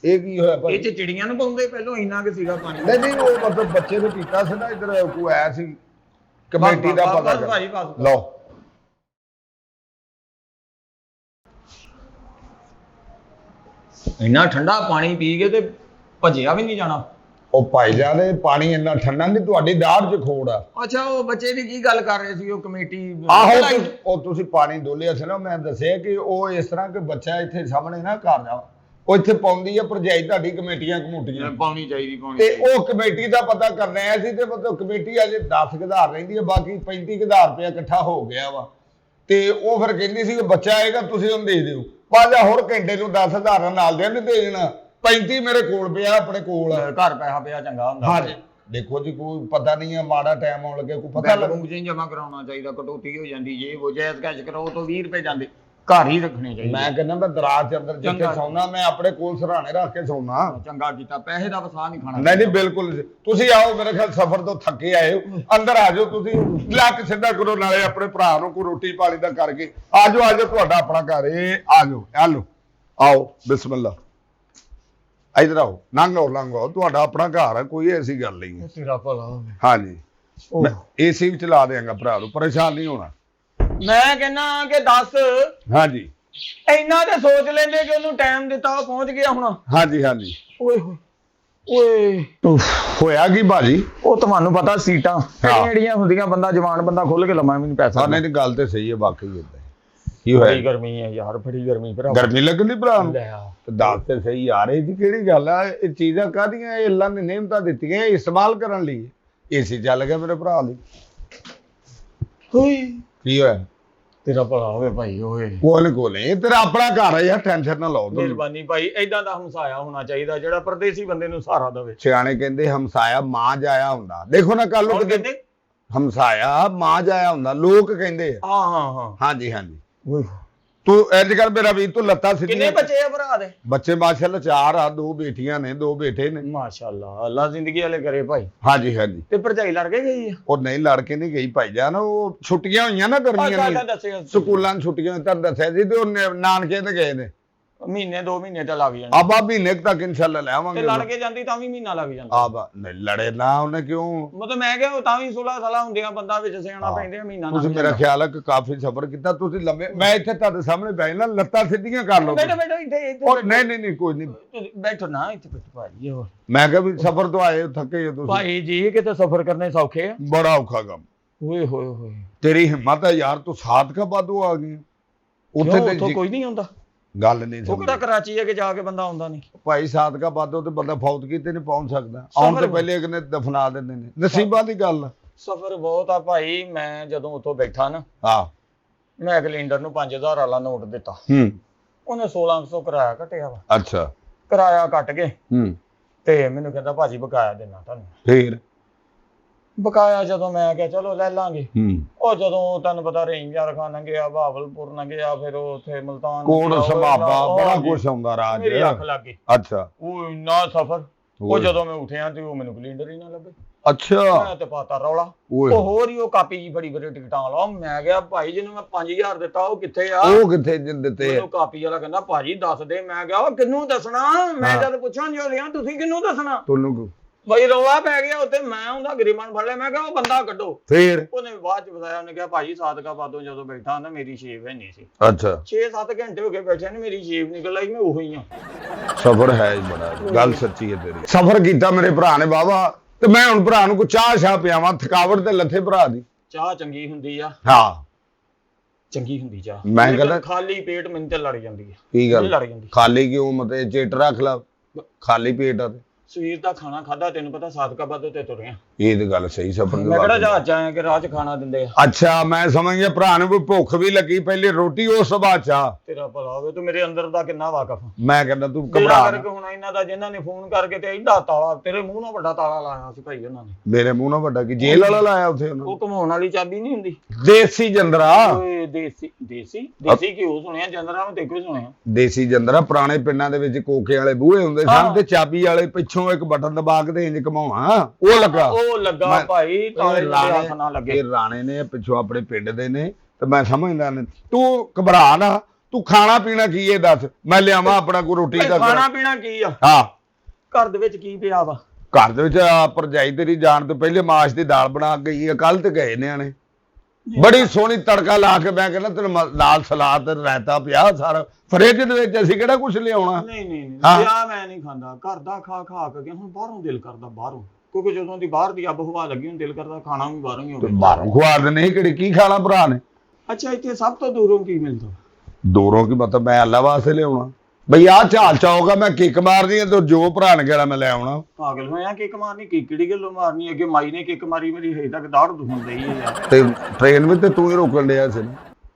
ਇਹ ਕੀ ਹੋਇਆ ਭਾਜੀ? ਇਹ ਚ ਚਿੜੀਆਂ ਨੂੰ ਪਾਉਂਦੇ ਪਹਿਲਾਂ, ਇੰਨਾ ਕਿ ਸੀਗਾ ਪਾਣੀ। ਨਹੀਂ ਉਹ ਮਤਲਬ ਬੱਚੇ ਨੇ ਪੀਤਾ ਸੀ ਨਾ, ਇੱਧਰ ਕੋਈ ਆਇਆ ਸੀ ਕਮੇਟੀ ਦਾ ਪਤਾ ਕਰ ਲਓ। ਇੰਨਾ ਠੰਡਾ ਪਾਣੀ ਪੀ ਕੇ ਤੇ ਭੱਜਿਆ ਵੀ ਨਹੀਂ ਜਾਣਾ। ਉਹ ਭਾਈ ਜਾਨੇ ਪਾਣੀ ਇੰਨਾ ਠੰਡਾ ਨਹੀਂ, ਤੁਹਾਡੀ ਦਾੜ 'ਚ ਖੋੜ ਆ। ਅੱਛਾ ਉਹ ਬੱਚੇ ਦੀ ਕੀ ਗੱਲ ਕਰ ਰਹੇ ਸੀ ਉਹ ਕਮੇਟੀ? ਆਹੋ ਉਹ ਤੁਸੀਂ ਪਾਣੀ ਡੋਲਿਆ ਸੀ ਨਾ, ਮੈਂ ਦੱਸਿਆ ਕਿ ਉਹ ਇਸ ਤਰ੍ਹਾਂ ਕਿ ਬੱਚਾ ਇੱਥੇ ਸਾਹਮਣੇ ਨਾ ਘਰ ਦਾ ਉਹ ਇੱਥੇ ਪਾਉਂਦੀ ਆ ਭਰਜਾਈ ਤੁਹਾਡੀ ਕਮੇਟੀਆਂ ਕਮੂਟੀਆਂ ਪਾਉਣੀ ਚਾਹੀਦੀ ਤੇ ਉਹ ਕਮੇਟੀ ਦਾ ਪਤਾ ਕਰਨਾ ਆਇਆ ਸੀ ਤੇ ਮਤਲਬ ਕਮੇਟੀ ਅਜੇ 10,000 ਰਹਿੰਦੀ ਹੈ, ਬਾਕੀ 35,000 ਰੁਪਇਆ ਇਕੱਠਾ ਹੋ ਗਿਆ ਵਾ। ਤੇ ਉਹ ਫਿਰ ਕਹਿੰਦੀ ਸੀ ਕਿ ਬੱਚਾ ਆਏਗਾ ਤੁਸੀਂ ਉਹਨੂੰ ਦੇ ਦਿਓ, ਪਾਜਾ ਹੋਰ ਘੰਟੇ ਨੂੰ 10,000 ਨਾਲ ਦੇ ਦੇ ਦੇਣਾ। 35 ਮੇਰੇ ਕੋਲ ਪਿਆ, ਆਪਣੇ ਕੋਲ ਘਰ ਪੈਸਾ ਪਿਆ ਚੰਗਾ ਹੁੰਦਾ। ਹਾਂਜੀ ਦੇਖੋ ਜੀ ਕੋਈ ਪਤਾ ਨਹੀਂ ਹੈ, ਮਾੜਾ ਟਾਈਮ ਆਉਣ ਲੱਗੇ ਕੋਈ ਪਤਾ ਬੈਂਕ ਬੁੰਕ 'ਚ ਜਮਾ ਕਰਾਉਣਾ ਚਾਹੀਦਾ, ਕਟੌਤੀ ਹੋ ਜਾਂਦੀ ਜੇ ਉਹ ਜਾਇਜ਼ ਕੈਸ਼ ਕਰਾਓ ਤਾਂ 20 ਰੁਪਏ ਜਾਂਦੇ, ਘਰ ਹੀ ਰੱਖਣੇ ਚਾਹੀਦੇ। ਮੈਂ ਕਹਿੰਦਾ ਮੈਂ ਦਰਾਜ ਚ ਅੰਦਰ ਜਿੱਥੇ ਸੌਣਾ ਮੈਂ ਆਪਣੇ ਕੋਲ ਸਰਾਣੇ ਰੱਖ ਕੇ ਸੌਣਾ। ਚੰਗਾ ਕੀਤਾ, ਪੈਸੇ ਦਾ ਵਸਾ ਨਹੀਂ ਖਾਣਾ। ਨਹੀਂ ਬਿਲਕੁਲ ਤੁਸੀਂ ਆਓ, ਮੇਰੇ ਖਿਆਲ ਸਫ਼ਰ ਤੋਂ ਥੱਕੇ ਆਏ ਹੋ, ਅੰਦਰ ਆ ਜਾਓ ਤੁਸੀਂ, ਲੱਕ ਸਿੱਧਾ ਕਰੋ, ਨਾਲੇ ਆਪਣੇ ਭਰਾ ਨੂੰ ਕੋਈ ਰੋਟੀ ਪਾਣੀ ਦਾ ਕਰਕੇ ਆ ਜਾਓ ਤੁਹਾਡਾ ਆਪਣਾ ਘਰ ਏ, ਆ ਜਾਓ ਆਓ ਬਿਸਮਿਲ੍ਲਾ ਇਧਰ ਆਓ, ਲੰਘੋ ਤੁਹਾਡਾ ਆਪਣਾ ਘਰ ਹੈ, ਕੋਈ ਐਸੀ ਗੱਲ ਨਹੀਂ ਹੈ। ਤੇਰਾ ਭਲਾ ਹੋਵੇ। ਹਾਂਜੀ ਏਸੀ ਵੀ ਚਲਾ ਦੇਵਾਂਗਾ ਭਰਾ ਨੂੰ, ਪਰੇਸ਼ਾਨ ਨਹੀਂ ਹੋਣਾ। ਮੈਂ ਕਹਿੰਦਾ ਕਿ ਦੱਸ ਹਾਂਜੀ ਇੰਨਾ ਤੇ ਸੋਚ ਲੈਂਦੇ ਕਿ ਉਹਨੂੰ ਟਾਈਮ ਦਿੱਤਾ ਉਹ ਪਹੁੰਚ ਗਿਆ ਹੁਣ। ਹਾਂਜੀ ਓਏ ਓਏ ਹੋਇਆ ਕੀ ਭਾਜੀ? ਉਹ ਤੁਹਾਨੂੰ ਪਤਾ ਸੀਟਾਂ ਜਿਹੜੀਆਂ ਹੁੰਦੀਆਂ, ਬੰਦਾ ਜਵਾਨ ਬੰਦਾ ਖੁੱਲ ਕੇ ਲੰਮਾ ਵੀ ਨਹੀਂ ਪੈ ਸਕਦਾ। ਨਹੀਂ ਗੱਲ ਤੇ ਸਹੀ ਹੈ, ਵਾਕਈ ਇਦਾਂ ਕੀ ਹੋਇਆ? ਬੜੀ ਗਰਮੀ ਹੈ ਯਾਰ, ਬੜੀ ਗਰਮੀ ਭਰਾ, ਗਰਮੀ ਲੱਗਦੀ ਭਰਾ ਨੂੰ। ਤੇ ਦੱਸ ਤੇ ਸਹੀ ਯਾਰ, ਇਹ ਜੀ ਕਿਹੜੀ ਗੱਲ ਆ? ਇਹ ਚੀਜ਼ਾਂ ਕਾਹਦੀਆਂ? ਇਹ ਅੱਲਾ ਨੇ ਨਿਹਮਤਾਂ ਦਿੱਤੀਆਂ ਇਸਤੇਮਾਲ ਕਰਨ ਲਈ। ਏਸੀ ਚੱਲ ਗਿਆ ਮੇਰੇ ਭਰਾ ਲਈ। ਕੀ ਹੋਇਆ? ਤੇਰਾ ਭਲਾ ਹੋਵੇ ਭਾਈ। ਓਏ ਕੋਲ ਇਹ ਤੇਰਾ ਆਪਣਾ ਘਰ ਹੈ ਯਾਰ, ਟੈਨਸ਼ਨ ਨਾ ਲਓ। ਮਿਹਰਬਾਨੀ ਭਾਈ, ਏਦਾਂ ਦਾ ਹਮਸਾਇਆ ਹੋਣਾ ਚਾਹੀਦਾ ਜਿਹੜਾ ਪਰਦੇਸੀ ਬੰਦੇ ਨੂੰ ਸਹਾਰਾ ਦੇਵੇ। ਸਿਆਣੇ ਕਹਿੰਦੇ ਹਮਸਾਇਆ ਮਾਂ ਜਾਇਆ ਹੁੰਦਾ। ਦੇਖੋ ਨਾ ਕੱਲ ਨੂੰ ਕਿਤੇ ਹਮਸਾਇਆ ਮਾਂ ਜਾਇਆ ਹੁੰਦਾ, ਲੋਕ ਕਹਿੰਦੇ ਆ। ਹਾਂ ਹਾਂਜੀ ਤੂੰ ਇੰਜ ਕਰ ਮੇਰਾ ਵੀਰ, ਤੂੰ ਲੱਤਾਂ ਸਿੱਧੀਆਂ। ਕਿੰਨੇ ਬੱਚੇ ਆ ਭਰਾ ਦੇ? ਬੱਚੇ ਮਾਸ਼ਾਅੱਲਾ 4 ਆ, 2 ਬੇਟੀਆਂ ਨੇ 2 ਬੇਟੇ ਨੇ। ਮਾਸ਼ਾਅੱਲਾ, ਅੱਲਾ ਜ਼ਿੰਦਗੀ ਵਾਲੇ ਕਰੇ ਭਾਈ। ਹਾਂਜੀ ਤੇ ਭਰਜਾਈ ਲੜ ਕੇ ਗਈ ਆ? ਉਹ ਨਹੀਂ ਲੜ ਕੇ ਨਹੀਂ ਗਈ ਭਾਈ ਜਾਨ, ਉਹ ਛੁੱਟੀਆਂ ਹੋਈਆਂ ਨਾ ਗਰਮੀਆਂ ਦੀਆਂ, ਸਕੂਲਾਂ ਨੂੰ ਛੁੱਟੀਆਂ ਤਾਂ ਦੱਸਿਆ ਸੀ, ਤੇ ਉਹ ਨਾਨਕੇ ਤੇ ਗਏ ਨੇ। ਮਹੀਨੇ 2 ਮਹੀਨੇ ਤਾਂ ਲੱਗ ਜਾਣੇ। ਆਬਾ ਮਹੀਨੇ ਤੱਕ ਇਨਸ਼ਾਅੱਲਾ ਲੈ ਆਵਾਂਗੇ। ਤੇ ਲੜ ਕੇ ਜਾਂਦੀ ਤਾਂ ਵੀ ਮਹੀਨਾ ਲੱਗ ਜਾਂਦਾ। ਆਬਾ ਨਹੀਂ ਲੜੇ ਨਾ, ਉਹਨੇ ਕਿਉਂ? ਮਤਲਬ ਮੈਂ ਕਿਹਾ ਤਾਂ ਵੀ 16 ਸਾਲਾਂ ਹੁੰਦੀਆਂ ਬੰਦਾ ਵਿੱਚ ਸਿਆਣਾ ਪੈਂਦੇ ਆ, ਮਹੀਨਾ। ਤੁਸੀਂ ਮੇਰਾ ਖਿਆਲ ਹੈ ਕਿ ਕਾਫੀ ਸਫ਼ਰ ਕੀਤਾ ਤੁਸੀਂ ਲੰਮੇ। ਮੈਂ ਇੱਥੇ ਤੁਹਾਡੇ ਸਾਹਮਣੇ ਬੈਠ ਨਾ, ਲੱਤਾਂ ਸਿੱਧੀਆਂ ਕਰ ਲਓ। ਬੈਠੋ ਨਹੀਂ ਕੋਈ ਨਹੀਂ, ਬੈਠੋ ਨਾ ਇੱਥੇ ਭਾਜੀ। ਮੈਂ ਕਿਹਾ ਵੀ ਸਫ਼ਰ ਤੋਂ ਆਏ ਥੱਕੇ ਹੋ ਤੁਸੀਂ ਭਾਈ ਜੀ, ਕਿਤੇ ਸਫ਼ਰ ਕਰਨੇ ਸੌਖੇ ਆ? ਬੜਾ ਔਖਾ ਕੰਮ। ਓਏ ਹੋਏ ਤੇਰੀ ਹਿੰਮਤ ਹੈ ਯਾਰ, ਤੂੰ ਸਾਦਕਾ ਬਾਦੂ ਆ ਗਈ ਉੱਥੇ ਤੇ ਕੋਈ ਨਹੀਂ ਹੁੰਦਾ। ਗੱਲ ਨਹੀਂ ਉਹ ਕਿਹੜਾ ਕਰਾਚੀ ਹੈ ਕਿ ਜਾ ਕੇ ਬੰਦਾ ਆਉਂਦਾ ਨਹੀਂ ਭਾਈ। ਸਾਦਕਾ ਬਾਦੋ ਤੇ ਬੰਦਾ ਫੌਤ ਕੀਤੇ ਨਹੀਂ ਪਹੁੰਚ ਸਕਦਾ, ਆਉਣ ਤੋਂ ਪਹਿਲੇ ਇੱਕ ਨੇ ਦਫਨਾ ਦਿੰਦੇ ਨੇ, ਨਸੀਬਾਂ ਦੀ ਗੱਲ। ਸਫ਼ਰ ਬਹੁਤ ਆ ਭਾਈ। ਮੈਂ ਜਦੋਂ ਉੱਥੋਂ ਬੈਠਾ ਨਾ, ਮੈਂ ਕੈਲੰਡਰ ਨੂੰ 5000 ਵਾਲਾ ਨੋਟ ਦਿੱਤਾ, ਉਹਨੇ 1600 ਕਿਰਾਇਆ ਕੱਟਿਆ ਵਾ। ਅੱਛਾ ਕਿਰਾਇਆ ਕੱਟ ਕੇ ਤੇ ਮੈਨੂੰ ਕਹਿੰਦਾ ਭਾਜੀ ਬਕਾਇਆ ਦੇਣਾ ਤੁਹਾਨੂੰ। ਫੇਰ ਬਕਾਇਆ ਜਦੋਂ ਮੈਂ ਕਿਹਾ ਚਲੋ ਲੈ ਲਾਂਗੇ। ਉਹ ਜਦੋਂ ਤੁਹਾਨੂੰ ਪਤਾ ਰੇਂਜਰ ਖਾਨ ਗਿਆ, ਬਹਾਵਲਪੁਰ ਗਿਆ, ਫਿਰ ਉੱਥੇ ਮੁਲਤਾਨ ਕੋਟ ਸਮਾਬਾ ਬੜਾ ਕੁਛ ਆਉਂਦਾ ਰਾਜ। ਮੇਰੀ ਅੱਖ ਲੱਗ ਗਈ। ਅੱਛਾ ਉਹ ਇੰਨਾ ਸਫ਼ਰ। ਉਹ ਜਦੋਂ ਮੈਂ ਉੱਠਿਆ ਤੇ ਉਹ ਮੈਨੂੰ ਕੈਲੰਡਰ ਹੀ ਨਾ ਲੱਭੇ। ਅੱਛਾ ਮੈਂ ਤੇ ਪਾਤਾ ਰੌਲਾ। ਉਹ ਹੋਰ ਹੀ ਉਹ ਕਾਪੀ ਜੀ ਬੜੀ ਬੜੀ ਟਿਕਟਾਂ ਲਾ। ਮੈਂ ਕਿਹਾ ਭਾਈ ਜਿਹਨੂੰ ਮੈਂ 5000 ਦਿੱਤਾ ਉਹ ਕਿੱਥੇ ਆ? ਉਹ ਕਿੱਥੇ ਦਿੱਤੇ? ਮੈਨੂੰ ਕਾਪੀ ਵਾਲਾ ਕਹਿੰਦਾ ਭਾਜੀ ਦੱਸ ਦੇ। ਮੈਂ ਕਿਹਾ ਉਹ ਕਿਹਨੂੰ ਦੱਸਣਾ? ਮੈਂ ਜਦ ਪੁੱਛਾਂ ਜੋ ਲਿਆ ਤੁਸੀਂ ਕਿਹਨੂੰ ਦੱਸਣਾ? ਤੁਹਾਨੂੰ ਬਈ ਰੌਲਾ ਪੈ ਗਿਆ ਉੱਥੇ। ਮੈਂ ਉਹਦਾ ਗਰੀਬਾਨ ਫੜ ਲਿਆ। ਮੈਂ ਕਿਹਾ ਉਹ ਬੰਦਾ ਕੱਢੋ। ਫੇਰ ਉਹਨੇ ਬਾਅਦ ਚ ਬਤਾਇਆ, ਉਹਨੇ ਕਿਹਾ ਭਾਜੀ ਸਾਦਕਾ ਬਾਦੋਂ ਜਦੋਂ ਬੈਠਾ ਨਾ ਮੇਰੀ ਸ਼ੇਪ ਹੈ ਨਹੀਂ ਸੀ। ਅੱਛਾ 6-7 ਘੰਟੇ ਹੋ ਗਏ ਬੈਠੇ ਨੇ, ਮੇਰੀ ਸ਼ੇਪ ਨਿਕਲ ਆਈ। ਮੈਂ ਉਹੀ ਆ। ਸਫ਼ਰ ਹੈ ਬੜਾ, ਗੱਲ ਸੱਚੀ ਹੈ ਤੇਰੀ। ਸਫ਼ਰ ਕੀਤਾ ਮੇਰੇ ਭਰਾ ਨੇ ਬਾਬਾ, ਤੇ ਮੈਂ ਹੁਣ ਭਰਾ ਨੂੰ ਕੋਈ ਚਾਹ ਪਿਆਵਾਂ, ਥਕਾਵਟ ਤੇ ਲੱਥੇ ਭਰਾ ਦੀ। ਚਾਹ ਚੰਗੀ ਹੁੰਦੀ ਆ। ਹਾਂ ਚੰਗੀ ਹੁੰਦੀ ਚਾਹ। ਮੈਂ ਕਹਿੰਦਾ ਖਾਲੀ ਪੇਟ ਮੈਨੂੰ ਤੇ ਲੜ ਜਾਂਦੀ ਹੈ। ਕੀ ਗੱਲ ਲੜ ਜਾਂਦੀ? ਖਾਲੀ ਕਿਉਂ? ਮਤਲਬ ਚੇਟ ਰੱਖ ਲਾ, ਖਾਲੀ ਪੇਟ ਆ। ਸਵੇਰ ਦਾ ਖਾਣਾ ਖਾਦਾ, ਤੈਨੂੰ ਪਤਾ ਸਾਦਕਾ ਬਾਦੋਂ ਤੇ ਤੁਰਿਆ। ਇਹ ਤੇ ਗੱਲ ਸਹੀ। ਸਫ਼ਰ ਮੈਂ ਕਿਹੜਾ ਜਹਾਜ਼ ਆਇਆ ਕਿ ਰਾਹ ਚ ਖਾਣਾ ਦਿੰਦੇ ਆ? ਅੱਛਾ ਮੈਂ ਸਮਝ ਗਿਆ, ਭਰਾ ਨੂੰ ਭੁੱਖ ਵੀ ਲੱਗੀ, ਪਹਿਲੇ ਰੋਟੀ ਉਸ ਤੋਂ ਬਾਅਦ ਚਾਹ। ਤੇਰਾ ਭਲਾ ਹੋਵੇ, ਤੂੰ ਮੇਰੇ ਅੰਦਰ ਦਾ ਕਿੰਨਾ ਵਾਕਫ। ਮੈਂ ਕਹਿੰਦਾ ਤੂੰ ਘਬਰਾ ਕਰਕੇ ਹੁਣ ਇਹਨਾਂ ਦਾ ਜਿਨ੍ਹਾਂ ਨੇ ਫੋਨ ਕਰਕੇ ਤੇ ਐਡਾ ਤਾਲਾ, ਤੇਰੇ ਮੂੰਹ ਨਾਲ ਵੱਡਾ ਤਾਲਾ ਲਾਇਆ ਸੀ ਭਾਈ ਉਹਨਾਂ ਨੇ। ਮੇਰੇ ਮੂੰਹ ਨਾਲ ਵੱਡਾ ਕੀ? ਜੇਲ੍ਹ ਵਾਲਾ ਲਾਇਆ ਉੱਥੇ ਉਹਨਾਂ? ਉਹ ਘਮਾਉਣ ਵਾਲੀ ਚਾਬੀ ਨਹੀਂ ਹੁੰਦੀ? ਦੇਸੀ ਜੰਦਰਾ। ਓਏ ਦੇਸੀ ਘਿਓ ਸੁਣਿਆ, ਜੰਦਰਾ ਮੈਂ ਦੇਖੋ ਸੁਣਿਆ। ਦੇਸੀ ਜੰਦਰਾ ਪੁਰਾਣੇ ਪਿੰਡਾਂ ਦੇ ਵਿੱਚ ਕੋਕੇ ਵਾਲੇ ਬੂਹੇ ਹੁੰਦੇ ਸਨ, ਤੇ ਚਾਬੀ ਵਾਲੇ ਪਿੱਛੋਂ ਇੱਕ ਬਟਨ ਦਬਾ ਕੇ ਤੇ ਇੰਜ ਘਮਾਉਣਾ। ਉਹ ਲੱਗਾ ਭਾਈ, ਤਾਲੇ ਦੇ ਹੱਥ ਨਾ ਲੱਗੇ। ਇਹ ਰਾਣੇ ਨੇ ਪਿੱਛੋਂ ਆਪਣੇ ਪਿੰਡ ਦੇ ਨੇ, ਤੇ ਮੈਂ ਸਮਝਦਾ ਨੇ। ਤੂੰ ਘਬਰਾ ਨਾ, ਤੂੰ ਖਾਣਾ ਪੀਣਾ ਕੀ ਹੈ ਦੱਸ, ਮੈਂ ਲਿਆਵਾਂ ਆਪਣਾ ਕੋਈ ਰੋਟੀ ਦਾ। ਖਾਣਾ ਪੀਣਾ ਕੀ ਆ? ਹਾਂ ਘਰ ਦੇ ਵਿੱਚ ਕੀ ਪਿਆ ਵਾ? ਘਰ ਦੇ ਵਿੱਚ ਭਰਜਾਈ ਤੇਰੀ ਜਾਣ ਤੋਂ ਪਹਿਲੇ ਮਾਸ਼ ਦੀ ਦਾਲ ਬਣਾ ਕੇ ਗਈ ਹੈ, ਕੱਲ ਤੇ ਗਏ ਨਿਆਣੇ। ਬੜੀ ਸੋਹਣੀ ਤੜਕਾ ਲਾ ਕੇ, ਮੈਂ ਕਹਿੰਦਾ ਤੈਨੂੰ ਨਾਲ ਸਲਾਦ ਤੇ ਰਾਇਤਾ ਪਿਆ ਸਾਰਾ ਫਰਿੱਜ ਦੇ ਵਿੱਚ। ਅਸੀਂ ਕਿਹੜਾ ਕੁਝ ਲਿਆਉਣਾ? ਨਹੀਂ ਮੈਂ ਨਹੀਂ ਖਾਂਦਾ ਘਰ ਦਾ। ਖਾ ਕੇ ਹੁਣ ਬਾਹਰੋਂ ਦਿਲ ਕਰਦਾ, ਬਾਹਰੋਂ। ਕਿਉਂਕਿ ਜਦੋਂ ਦੀ ਬਾਹਰ ਦੀ ਅੱਬ ਹਵਾ ਲੱਗੀ, ਹੁਣ ਦਿਲ ਕਰਦਾ ਖਾਣਾ ਵੀ ਬਾਹਰੋਂ ਹੀ ਹੋਵੇ। ਬਾਹਰੋਂ ਖਵਾ ਦੇ, ਨਹੀਂ ਕਿਹੜੀ ਕੀ ਖਾਣਾ ਭਰਾ ਨੇ? ਅੱਛਾ ਇੱਥੇ ਸਭ ਤੋਂ ਦੂਰੋਂ ਕੀ ਮਿਲਦਾ? ਦੂਰੋਂ ਕੀ ਮਤਲਬ? ਮੈਂ ਅੱਲਾ ਵਾਸਤੇ ਲਿਆਉਣਾ। ਬਈ ਆ ਝਾਲ ਚੌਕ ਆ, ਮੈਂ ਕਿੱਕ ਮਾਰਨੀ ਆ ਤੇ ਜੋ ਭਰਾ ਨੇ ਕਹਿਣਾ ਮੈਂ ਲੈ ਆਉਣਾ। ਪਾਗਲ ਹੋਇਆ, ਕਿੱਕ ਮਾਰਨੀ ਕਿਹੜੀ ਗੱਲੋਂ ਮਾਰਨੀ? ਅੱਗੇ ਮਾਈ ਨੇ ਕਿੱਕ ਮਾਰੀ, ਮੇਰੀ ਹਜੇ ਤੱਕ ਦਾੜ ਦੁਖਣ ਡਈ ਹੈ ਯਾਰ। ਤੇ ਟ੍ਰੇਨ ਵਿੱਚ ਤੇ ਤੂੰ ਹੀ ਰੋਕਣ ਡਿਆ ਸੀ।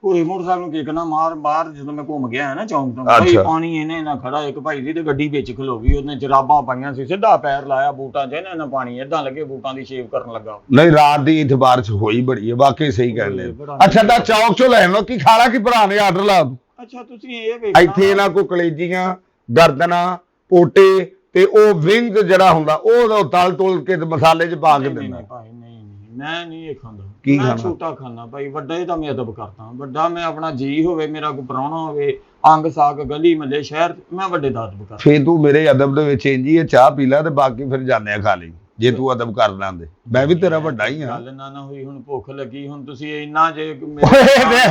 ਪੂਰੇ ਮੋਟਰਸਾਈਕਲ ਨੂੰ ਕਿੱਕ ਨਾ ਮਾਰ, ਬਾਹਰ ਜਦੋਂ ਮੈਂ ਘੁੰਮ ਗਿਆ ਨਾ ਚੌਂਕ ਤੋਂ, ਭਾਈ ਪਾਣੀ ਇਹਨੇ ਨਾ ਖੜਾ ਇੱਕ ਭਾਈ ਦੀ ਤੇ ਗੱਡੀ ਵਿੱਚ ਖਲੋ ਗਈ, ਉਹਨੇ ਜਰਾਬਾਂ ਪਾਈਆਂ ਸੀ, ਸਿੱਧਾ ਪੈਰ ਲਾਇਆ ਬੂਟਾਂ 'ਚ, ਇਹਨੇ ਨਾ ਪਾਣੀ ਏਦਾਂ ਲੱਗੇ ਬੂਟਾਂ ਦੀ ਸ਼ੇਪ ਕਰਨ ਲੱਗਾ। ਨਹੀਂ ਰਾਤ ਦੀ ਇੱਥੇ ਬਾਰਿਸ਼ ਹੋਈ ਬੜੀ ਹੈ, ਵਾਕਈ ਸਹੀ ਕਹਿੰਦੇ। ਅੱਛਾ ਦਾ ਚੌਕ ਚੋਂ ਲੈਣ ਲੋ, ਕੀ ਖਾਣਾ ਕੀ ਭਰਾ ਨੇ ਆਰਡਰ ਲਾ ਦੂੰ। ਅੱਛਾ ਤੁਸੀਂ ਇਹ ਵੇਖਣਾ ਇੱਥੇ ਇਹਨਾਂ ਕੋ ਕਲੇਜੀਆਂ, ਗਰਦਨਾਂ, ਪੋਟੇ ਤੇ ਉਹ ਵਿੰਗ ਜਿਹੜਾ ਹੁੰਦਾ ਉਹ ਤਲ ਤੋਲ ਕੇ ਮਸਾਲੇ 'ਚ ਪਾ ਕੇ ਦਿੰਦਾ। ਭਾਈ ਨਹੀਂ ਮੈਂ ਨਹੀਂ ਇਹ ਖਾਂਦਾ, ਕੀ ਮੈਂ ਖਾਣਾ? ਛੋਟਾ ਖਾਣਾ ਭਾਈ, ਵੱਡੇ ਦਾ ਮੈਂ ਅਦਬ ਕਰਦਾ। ਵੱਡਾ ਮੈਂ ਆਪਣਾ ਜੀ ਹੋਵੇ, ਮੇਰਾ ਕੋਈ ਪ੍ਰਾਹੁਣਾ ਹੋਵੇ, ਅੰਗ ਸਾਗ ਗਲੀ ਮੱਲੇ ਸ਼ਹਿਰ, ਮੈਂ ਵੱਡੇ ਦਾ ਅਦਬ ਕਰਦਾ। ਫੇਰ ਤੂੰ ਮੇਰੇ ਅਦਬ ਦੇ ਵਿੱਚ ਇੰਜੀ ਹੈ, ਚਾਹ ਪੀ ਲੈ ਤੇ ਬਾਕੀ ਫਿਰ ਜਾਂਦੇ ਆ ਖਾ ਲਈ, ਜੇ ਤੂੰ ਅਦਬ ਕਰਦਾ ਹੁੰਦੇ। ਮੈਂ ਵੀ ਤੇਰਾ ਵੱਡਾ ਹੀ ਆ। ਗੱਲ ਨਾ ਹੋਈ, ਹੁਣ ਭੁੱਖ ਲੱਗੀ, ਹੁਣ ਤੁਸੀਂ ਇੰਨਾ ਜੇ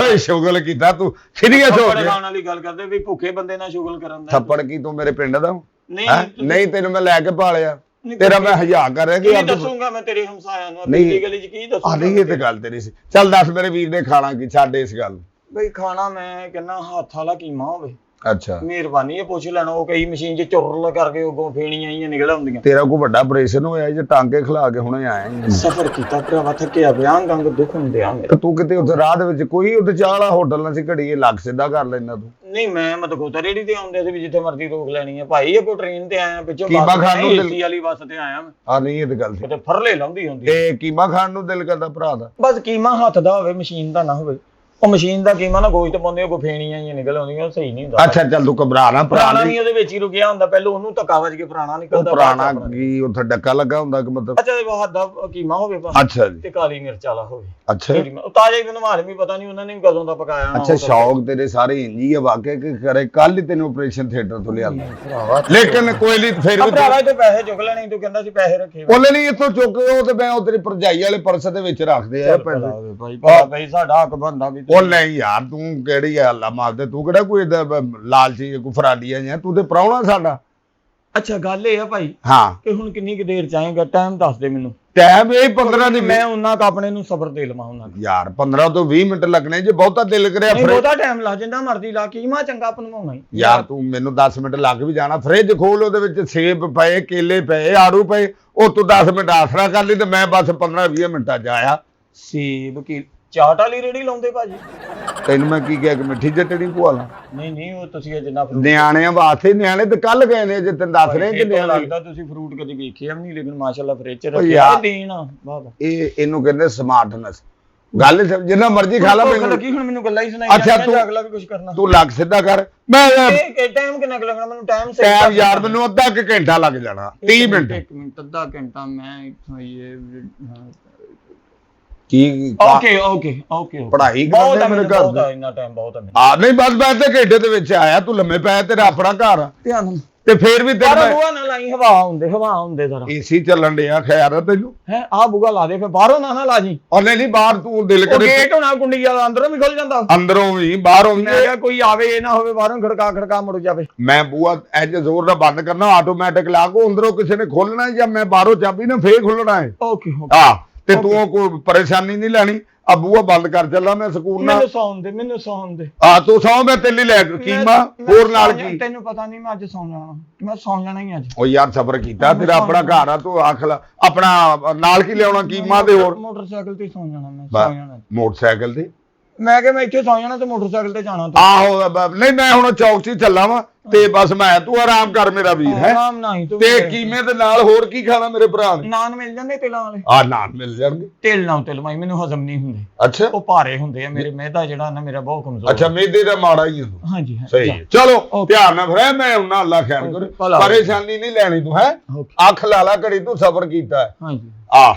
ਓਏ ਸ਼ੁਗਲ ਕੀਤਾ ਤੂੰ, ਸੀਰੀਅਸ ਹੋ ਥੱਪੜ ਗਿਆ। ਖਾਣ ਵਾਲੀ ਗੱਲ ਕਰਦੇ ਵੀ ਭੁੱਖੇ ਬੰਦੇ ਨਾਲ ਸ਼ੁਗਲ ਕਰਨ ਦਾ। ਥੱਪੜ ਕੀ ਤੂੰ ਮੇਰੇ ਪਿੰਡ ਦਾ? ਨਹੀਂ ਨਹੀਂ ਤੈਨੂੰ ਮੈਂ ਲੈ ਕੇ ਪਾਲਿਆ, ਤੇਰਾ ਮੈਂ ਹਯਾ ਕਰ ਰਿਹਾ ਕਿ ਕੀ ਦੱਸੂਗਾ ਮੈਂ ਤੇਰੇ ਹਮਸਾਇਆਂ ਨੂੰ? ਨਹੀਂ ਆਪਣੀ ਗਲੀ 'ਚ ਕੀ ਦੱਸੂਗਾ? ਨਹੀਂ ਇਹ ਤੇ ਗੱਲ ਤੇਰੀ ਸੀ। ਚੱਲ ਦੱਸ ਮੇਰੇ ਵੀਰ ਨੇ ਖਾਣਾ ਕੀ, ਛੱਡ ਇਸ ਗੱਲ। ਬਈ ਖਾਣਾ ਮੈਂ ਕਹਿੰਦਾ ਹੱਥ ਵਾਲਾ ਕੀਮਾ ਹੋਵੇ, ਅੱਛਾ ਮਿਹਰਬਾਨੀ ਇਹ ਪੁੱਛ ਲੈਣਾ। ਉਹ ਕਈ ਮਸ਼ੀਨ 'ਚ ਚੁਰਲ ਕਰਕੇ ਉਗੋਂ ਫੇਣੀਆਂ ਹੀ ਨਿਕਲ ਆਉਂਦੀਆਂ। ਤੇਰਾ ਕੋਈ ਵੱਡਾ ਆਪਰੇਸ਼ਨ ਹੋਇਆ ਜੇ ਟਾਂਕੇ ਖਿਲਾ ਕੇ ਹੁਣੇ ਆਇਆ? ਸਫਰ ਕੀਤਾ ਭਰਾਵਾ, ਥੱਕਿਆ ਪਿਆ, ਅੰਗ ਦੁੱਖ ਹੁੰਦੇ ਆ ਮੇਰੇ। ਤੂੰ ਕਿਤੇ ਉੱਥੇ ਰਾਹ ਦੇ ਵਿੱਚ ਕੋਈ ਉੱਥੇ ਚਾਹ ਵਾਲਾ ਹੋਟਲ ਨਾ ਸੀ ਘੜੀਏ, ਲੱਗ ਸਿੱਧਾ ਕਰ ਲੈਂਦਾ ਤੂੰ। ਨਹੀਂ ਮੈਂ ਮਤਲਬ ਰੇੜੀ ਤੇ ਆਉਂਦੇ ਸੀ ਵੀ ਜਿੱਥੇ ਮਰਜ਼ੀ ਰੋਕ ਲੈਣੀ ਹੈ ਭਾਈ। ਇਹ ਕੋਈ ਟ੍ਰੇਨ ਤੇ ਆਇਆ ਪਿੱਛੋਂ, ਕੀਮਾ ਖਾਣ ਨੂੰ ਏਸੀ ਵਾਲੀ ਬੱਸ ਤੇ ਆਇਆ ਮੈਂ। ਆ ਨਹੀਂ ਇਹ ਤੇ ਗੱਲ ਸੀ। ਕਿਤੇ ਫਰਲੇ ਲਾਉਂਦੀ ਹੁੰਦੀ। ਤੇ ਕੀਮਾ ਖਾਣ ਨੂੰ ਦਿਲ ਕਰਦਾ ਭਰਾ ਦਾ? ਬਸ ਕੀਮਾ ਹੱਥ ਦਾ ਹੋਵੇ, ਮਸ਼ੀਨ ਦਾ ਨਾ ਹੋਵੇ। ਉਹ ਮਸ਼ੀਨ ਦਾ ਕੀਮਾ ਨਾ ਗੋਸ਼ਤ ਪਾਉਂਦੇ, ਉਹ ਫੇਣੀਆਂ ਹੀ ਨਿਕਲ ਆਉਂਦੀਆਂ, ਉਹ ਸਹੀ ਨਹੀਂ ਹੁੰਦਾ। ਅੱਛਾ ਚੱਲ ਤੂੰ ਘਬਰਾ ਨਾ, ਪੁਰਾਣਾ ਵੀ ਉਹਦੇ ਵਿੱਚ ਹੀ ਰੁਕਿਆ ਹੁੰਦਾ, ਪਹਿਲਾਂ ਉਹਨੂੰ ਧੱਕਾ ਵੱਜ ਕੇ ਪੁਰਾਣਾ ਨਿਕਲਦਾ। ਪੁਰਾਣਾ ਕੀ ਉੱਥੇ ਡੱਕਾ ਲੱਗਾ ਹੁੰਦਾ ਕਿ ਮਤਲਬ? ਅੱਛਾ ਹੱਥ ਦਾ ਕੀਮਾ ਹੋਵੇ ਬਸ। ਅੱਛਾ ਜੀ। ਤੇ ਕਾਲੀ ਮਿਰਚ ਵਾਲਾ ਹੋਵੇ। ਅੱਛਾ ਤਾਜ਼ੇ ਮੈਨੂੰ ਮਾਲ ਵੀ ਪਤਾ ਨਹੀਂ ਉਹਨਾਂ ਨੇ ਕਦੋਂ ਦਾ ਪਕਾਇਆ ਹੋਣਾ। ਅੱਛਾ ਸ਼ੌਕ ਤੇਰੇ ਸਾਰੇ ਇੰਜੀ ਆ ਵਾਕਿਆ ਕਿ ਕਰੇ। ਕੱਲ ਹੀ ਤੈਨੂੰ ਆਪਰੇਸ਼ਨ ਥੀਏਟਰ ਤੋਂ ਲਿਆਂਦਾ, ਲੇਕਿਨ ਕੋਈ ਨਹੀਂ ਫਿਰ ਵੀ ਭਰਾਵਾ ਤੇ ਪੈਸੇ ਚੁੱਕ ਲੈਣੇ, ਤੂੰ ਕਹਿੰਦਾ ਸੀ ਪੈਸੇ ਰੱਖੇ। ਉਹਨੇ ਨਹੀਂ ਇੱਥੋਂ ਚੁੱਕ ਉਹ ਤੇ ਮੈਂ ਉਹ ਤੇਰੀ ਭਰਜਾਈ ਵਾਲੇ ਪਰਸ ਦੇ ਵਿੱਚ ਰੱਖਦੇ ਆ ਪੈਸੇ। ਭਾਈ ਸਾਡਾ ਹੱਕ ਬਣਦਾ ਵੀ। ਉਹ ਨਹੀਂ ਯਾਰ ਤੂੰ ਕਿਹੜੀ ਆ ਅੱਲਾ ਮਾਰਦੇ, ਤੂੰ ਕਿਹੜਾ ਕੋਈ ਲਾਲਚੀ ਕੋਈ ਫਰਾਡੀਆ ਜਾਂ ਤੂੰ ਤੇ ਪ੍ਰਾਹੁਣਾ ਸਾਡਾ। ਅੱਛਾ ਗੱਲ ਇਹ ਆ ਭਾਈ ਹਾਂ ਕਿ ਹੁਣ ਕਿੰਨੀ ਕੁ ਦੇਰ ਚਾਹੇਗਾ? ਟਾਈਮ ਦੱਸ ਦੇ ਮੈਨੂੰ। ਟਾਈਮ ਇਹ 15 ਦੀ। ਮੈਂ ਉਹਨਾਂ ਕ ਆਪਣੇ ਨੂੰ ਸਬਰ ਦੇ ਲਵਾਂ ਉਹਨਾਂ ਦਾ। ਯਾਰ 15 ਤੋਂ 20 ਮਿੰਟ ਲੱਗਣੇ, ਜੇ ਬਹੁਤਾ ਦਿਲ ਕਰਿਆ ਨਹੀਂ ਬਹੁਤਾ ਟਾਈਮ ਲੱਗ ਜਾਂਦਾ, ਮਰਜ਼ੀ ਲਾ, ਕੀਮਾ ਚੰਗਾ ਬਣਵਾਉਣਾ ਹੀ। ਯਾਰ ਤੂੰ ਮੈਨੂੰ 10 ਮਿੰਟ ਲੱਗ ਵੀ ਜਾਣਾ। ਫ੍ਰਿਜ ਖੋਲ, ਉਹਦੇ ਵਿੱਚ ਸੇਬ ਪਏ, ਕੇਲੇ ਪਏ, ਆੜੂ ਪਏ, ਉਹ ਤੂੰ 10 ਮਿੰਟ ਆਸਰਾ ਕਰ ਲਈ ਤੇ ਮੈਂ ਬਸ 15-20 ਮਿੰਟਾਂ 'ਚ ਆਇਆ। ਸੇਬ ਕੀ ਚਾਟ ਵਾਲੀ ਰੇੜੀ ਲਾਉਂਦੇ ਭਾਜੀ? ਤੈਨੂੰ ਮੈਂ ਕੀ ਕਿਹਾ ਕਿ ਮਿੱਠੀ ਚਟਣੀ ਪਵਾ ਲਾ? ਨਹੀਂ ਉਹ ਤੁਸੀਂ ਜਿੰਨਾ ਨਿਆਣਿਆਂ ਵਾਸਤੇ, ਨਿਆਣੇ ਤੇ ਕੱਲ ਗਏ ਨੇ, ਜੇ ਤੈਨੂੰ ਦੱਸ ਰਹੇ ਕਿ ਨਿਆਣੇ। ਲੱਗਦਾ ਤੁਸੀਂ ਫਰੂਟ ਕਦੀ ਵੇਖਿਆ ਵੀ ਨਹੀਂ, ਲੇਕਿਨ ਮਾਸ਼ਾਅੱਲਾ ਫ੍ਰਿਜ 'ਚ ਰੱਖਿਆ ਦੇਣ ਬਾਬਾ। ਇਹਨੂੰ ਕਹਿੰਦੇ ਸਮਾਰਟਨੈਸ। ਗੱਲ ਜਿੰਨਾ ਮਰਜ਼ੀ ਖਾ ਲਾ। ਮੈਨੂੰ ਲੱਗੀ ਹੁਣ ਮੈਨੂੰ ਗੱਲਾਂ ਹੀ ਸੁਣਾਈ ਅੱਛਾ ਜਾਂਦੀਆਂ, ਅਗਲਾ ਵੀ ਕੁਝ ਕਰਨਾ। ਤੂੰ ਲੱਗ ਸਿੱਧਾ ਕਰ। ਮੈਂ ਟਾਈਮ ਕਿੰਨਾ ਲੱਗਣਾ ਮੈਨੂੰ? ਟਾਈਮ ਟਾਈਮ ਯਾਰ ਮੈਨੂੰ ਅੱਧਾ ਕਿ ਘੰਟਾ ਲੱਗ ਜਾਣਾ, 30 ਮਿੰਟ। 1 ਮਿੰਟ ਅੱਧਾ ਘੰਟਾ ਮੈਂ ਇੱਥੋਂ ਇਹ ਕੀ ਓਕੇ ਪੜ੍ਹਾਈ ਕਰਦੇ ਮੇਰੇ ਘਰ ਦਾ ਇੰਨਾ ਟਾਈਮ ਬਹੁਤ ਹੈ। ਆ ਨਹੀਂ ਬਸ ਮੈਂ ਤੇ ਘੰਟੇ ਦੇ ਵਿੱਚ ਆਇਆ, ਤੂੰ ਲੰਮੇ ਪੈ, ਤੇਰਾ ਆਪਣਾ ਘਰ ਆ। ਧਿਆਨ ਤੇ ਫੇਰ ਵੀ ਤੇਰਾ ਬੂਹਾ ਨਾ ਲਾਈ, ਹਵਾ ਹੁੰਦੇ ਜ਼ਰਾ। ਏਸੀ ਚੱਲਣ ਡਿਆ, ਖੈਰ ਆ ਤੈਨੂੰ ਹੈ ਆ ਬੂਹਾ ਲਾ ਦੇ, ਫਿਰ ਬਾਹਰੋਂ ਨਾ ਲਾ ਜੀ। ਉਹਨੇ ਨਹੀਂ ਬਾਹਰ ਤੂੰ ਦਿਲ ਕਰੇ ਗੇਟ ਹੋਣਾ ਕੁੰਡੀ ਵਾਲਾ, ਅੰਦਰੋਂ ਵੀ ਖੁੱਲ ਜਾਂਦਾ, ਅੰਦਰੋਂ ਵੀ ਬਾਹਰੋਂ ਵੀ। ਮੈਂ ਕਿਹਾ ਕੋਈ ਆਵੇ ਇਹ ਨਾ ਹੋਵੇ ਬਾਹਰੋਂ ਖੜਕਾ ਮੁੜ ਜਾਵੇ। ਮੈਂ ਬੂਹਾ ਇੰਜ ਜ਼ੋਰ ਨਾਲ ਬੰਦ ਕਰਨਾ, ਆਟੋਮੈਟਿਕ ਲਾ ਕੇ ਅੰਦਰੋਂ ਕਿਸੇ ਨੇ ਖੋਲਣਾ, ਜਾਂ ਮੈਂ ਬਾਹਰੋਂ ਚਾਬੀ ਨਾ ਫੇਰ ਖੁੱਲਣਾ ਹੈ। ਓਕੇ ਹਾਂ ਤੇ ਤੂੰ ਕੋਈ ਪਰੇਸ਼ਾਨੀ ਨਹੀਂ ਲੈਣੀ। ਆ ਬੂਹਾ ਬੰਦ ਕਰ ਚੱਲਾਂ ਮੈਂ ਸਕੂਨ ਨਾਲ। ਮੈਨੂੰ ਸੌਣ ਦੇ। ਆ ਤੂੰ ਸੌਂ, ਮੈਂ ਤੇਲੀ ਲੈ ਕੀਮਾ ਹੋਰ ਨਾਲ ਕੀ। ਤੈਨੂੰ ਪਤਾ ਨਹੀਂ ਮੈਂ ਅੱਜ ਸੌਂ ਜਾਣਾ, ਮੈਂ ਸੌਂ ਜਾਣਾ ਹੀ ਅੱਜ। ਉਹ ਯਾਰ ਸਬਰ ਕੀਤਾ, ਤੇਰਾ ਆਪਣਾ ਘਰ ਆ, ਤੂੰ ਆਖ ਲਾ। ਆਪਣਾ ਨਾਲ ਕੀ ਲਿਆਉਣਾ ਕੀਮਾ ਦੇ ਹੋਰ? ਮੋਟਰਸਾਈਕਲ ਤੇ ਸੌਂ ਜਾਣਾ ਮੈਂ, ਸੌਂ ਜਾਣਾ ਮੋਟਰਸਾਈਕਲ ਤੇ। ਮੈਂ ਕਿਹਾ ਮੈਂ ਇੱਥੇ ਸੌਂ ਜਾਣਾ ਤੇ ਮੋਟਰਸਾਈਕਲ ਤੇ ਜਾਣਾ। ਆਹੋ ਨਹੀਂ ਮੈਂ ਹੁਣ ਚੌਕ 'ਚ ਚੱਲਾਂ ਵਾ ਤੇ ਬਸ ਮੈਂ, ਤੂੰ ਆਰਾਮ ਕਰ ਮੇਰਾ ਵੀਰ ਹੈ। ਆਰਾਮ ਨਹੀਂ ਤੂੰ। ਤੇ ਕੀਮੇ ਦੇ ਨਾਲ ਹੋਰ ਕੀ ਖਾਣਾ ਮੇਰੇ ਭਰਾ ਨੇ? ਨਾਨ ਮਿਲ ਜਾਂਦੇ ਤੇਲਾਂ ਵਾਲੇ। ਆ ਨਾਨ ਮਿਲ ਜਾਣਗੇ। ਤੇਲ ਮਾਈ ਮੈਨੂੰ ਹਜ਼ਮ ਨਹੀਂ ਹੁੰਦੇ। ਅੱਛਾ ਉਹ ਭਾਰੇ ਹੁੰਦੇ ਆ, ਮੇਰੇ ਮਿਹਦਾ ਜਿਹੜਾ ਨਾ ਮੇਰਾ ਬਹੁਤ ਕਮਜ਼ੋਰ। ਅੱਛਾ ਮੈਦੇ ਦਾ ਮਾੜਾ ਹੀ ਹੁੰਦਾ। ਹਾਂਜੀ ਸਹੀ ਹੈ। ਚਲੋ ਧਿਆਨ ਨਾਲ ਫਿਰ, ਮੈਂ ਉਹਨਾਂ ਅੱਲਾ ਖੈਰ ਕਰੇ, ਪਰੇਸ਼ਾਨੀ ਨਹੀਂ ਲੈਣੀ ਤੂੰ ਹੈ। ਅੱਖ ਲਾ ਲਾ ਘੜੀ, ਤੂੰ ਸਬਰ ਕੀਤਾ ਹੈ। ਹਾਂਜੀ ਆ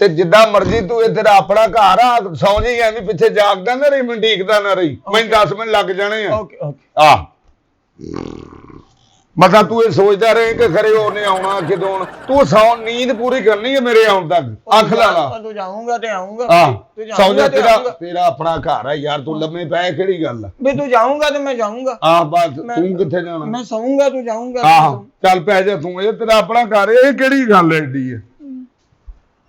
ਤੇ ਜਿੱਦਾਂ ਮਰਜ਼ੀ ਤੂੰ, ਇਹ ਤੇਰਾ ਆਪਣਾ ਘਰ ਆ, ਸੌਂ ਜੀ ਐਵੇਂ ਪਿੱਛੇ ਜਾਗਦਾ ਨਾ ਰਹੀ, ਮੈਂ ਢੀਕਦਾ ਨਾ ਰਹੀ, ਮੈਨੂੰ 10 ਮਿੰਟ ਲੱਗ ਜਾਣੇ ਆ। ਆ ਮਤਲਬ ਤੂੰ ਇਹ ਸੋਚਦਾ ਰਹੇ ਕਿ ਖਰੇ ਉਹਨੇ ਆਉਣਾ ਕਿਦੋਂ? ਤੂੰ ਸੌਂ, ਨੀਂਦ ਪੂਰੀ ਕਰਨੀ ਹੈ ਮੇਰੇ ਆਉਣ ਤੱਕ। ਅੱਖ ਲਾ ਲਾ। ਤੂੰ ਜਾਊਂਗਾ ਤੇ ਆਉਂਗਾ। ਸੌਂ ਜਾ, ਤੇਰਾ ਆਪਣਾ ਘਰ ਆ ਯਾਰ, ਤੂੰ ਲੰਮੇ ਪੈ ਕਿਹੜੀ ਗੱਲ ਆ? ਵੀ ਤੂੰ ਜਾਊਂਗਾ ਤੇ ਮੈਂ ਜਾਊਂਗਾ। ਆ ਬਸ ਤੂੰ ਕਿੱਥੇ ਜਾਣਾ? ਮੈਂ ਸੌਂਗਾ ਤੂੰ ਜਾਊਂਗਾ। ਆਹ ਚੱਲ ਪੈ ਜਾ ਤੂੰ, ਇਹ ਤੇਰਾ ਆਪਣਾ ਘਰ, ਇਹ ਕਿਹੜੀ ਗੱਲ ਐਡੀ ਹੈ?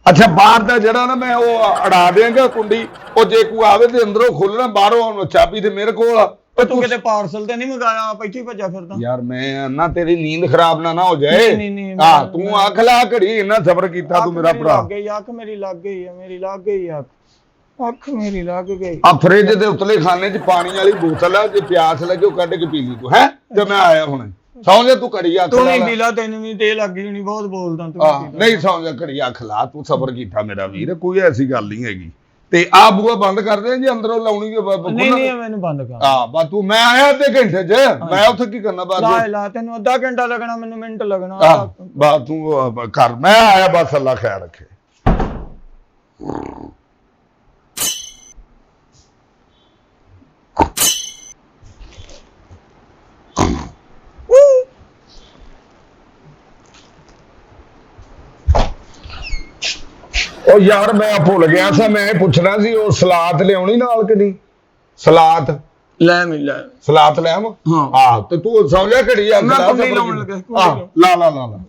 ਅੱਛਾ ਬਾਹਰ ਦਾ ਜਿਹੜਾ ਨਾ ਮੈਂ ਉਹ ਅੜਾ ਦੇਂਗਾ ਕੁੰਡੀ, ਉਹ ਜੇ ਕੋਈ ਆਵੇ ਤੇ ਅੰਦਰੋਂ ਖੋਲਣਾ, ਬਾਹਰੋਂ ਚਾਬੀ ਤੇ ਮੇਰੇ ਕੋਲ ਆ, ਤੂੰ ਕਿਤੇ ਪਾਰਸਲ ਤੇ ਨਹੀਂ ਮੰਗਾਇਆ, ਆਪ ਇੱਥੇ ਹੀ ਭੱਜਾ ਫਿਰਦਾ। ਯਾਰ ਮੈਂ ਨਾ ਤੇਰੀ ਨੀਂਦ ਖਰਾਬ ਨਾ ਹੋ ਜਾਏ। ਨਹੀਂ, ਹਾਂ ਤੂੰ ਅੱਖ ਲਾ ਘੜੀ, ਇੰਨਾ ਸਬਰ ਕੀਤਾ ਤੂੰ ਮੇਰਾ ਭਰਾ। ਅੱਖ ਮੇਰੀ ਲੱਗ ਗਈ ਆ, ਮੇਰੀ ਲੱਗ ਗਈ ਆ ਅੱਖ ਮੇਰੀ ਲੱਗ ਗਈ। ਆ ਫਰਿੱਜ ਦੇ ਉਤਲੇ ਖਾਨੇ 'ਚ ਪਾਣੀ ਵਾਲੀ ਬੋਤਲ ਆ, ਜੇ ਪਿਆਸ ਲੱਗੇ ਉਹ ਕੱਢ ਕੇ ਪੀ ਲਈ ਤੂੰ। ਹੈ ਤੇ ਮੈਂ ਆਇਆ ਹੁਣ, ਸੌਂ ਜਾ ਤੂੰ ਘੜੀ ਅੱਖ ਲਾ। ਤੂੰ ਨਹੀਂ ਪੀਲਾ, ਤੈਨੂੰ ਵੀ ਤੇ ਲੱਗੀ ਹੋਣੀ, ਬਹੁਤ ਬੋਲਦਾ ਤੂੰ। ਨਹੀਂ ਸੌਂ ਜਾ ਘੜੀ ਅੱਖ ਲਾ, ਤੂੰ ਸਬਰ ਕੀਤਾ ਮੇਰਾ ਵੀਰ, ਕੋਈ ਐਸੀ ਗੱਲ ਨਹੀਂ ਹੈਗੀ। ਤੇ ਆ ਬੂਆ ਬੰਦ ਕਰ ਦੇ ਜੀ, ਅੰਦਰੋਂ ਲਾਉਣੀ ਨਹੀਂ ਮੈਨੂੰ ਬੰਦ ਕਰ। ਹਾਂ ਬਸ ਤੂੰ, ਮੈਂ ਆਇਆ ਅੱਧੇ ਘੰਟੇ 'ਚ, ਮੈਂ ਉੱਥੇ ਕੀ ਕਰਨਾ ਬਾਅਦ ਲਾ ਤੈਨੂੰ ਅੱਧਾ ਘੰਟਾ ਲੱਗਣਾ, ਮੈਨੂੰ ਮਿੰਟ ਲੱਗਣਾ। ਬਸ ਤੂੰ ਕਰ, ਮੈਂ ਆਇਆ ਬਸ, ਅੱਲਾ ਖੈਰ ਰੱਖੇ। ਉਹ ਯਾਰ ਮੈਂ ਭੁੱਲ ਗਿਆ ਸੀ, ਮੈਂ ਪੁੱਛਣਾ ਸੀ ਉਹ ਸਲਾਦ ਲਿਆਉਣੀ ਨਾਲ ਕਿ ਨਹੀਂ? ਸਲਾਦ ਲੈ ਮਿਲ ਸਲਾਦ ਲੈ ਆਵਾਂ? ਹਾਂ ਤੇ ਤੂੰ ਸਮਝਿਆ ਘੜੀ ਆ ਮੈਂ ਕੁੰਡੀ ਲਾਉਣ ਲੱਗਾ। ਲਾ ਲਾ ਲਾ ਲਾ।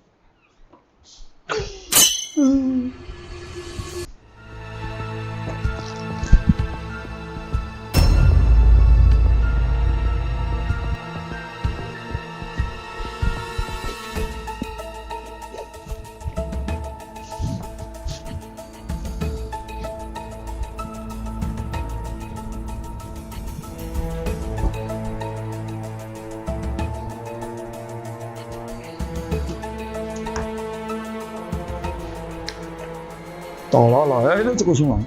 ਤਾਲਾ ਲਾਇਆ ਇਹਦੇ ਚ ਕੁਛ ਨਾ।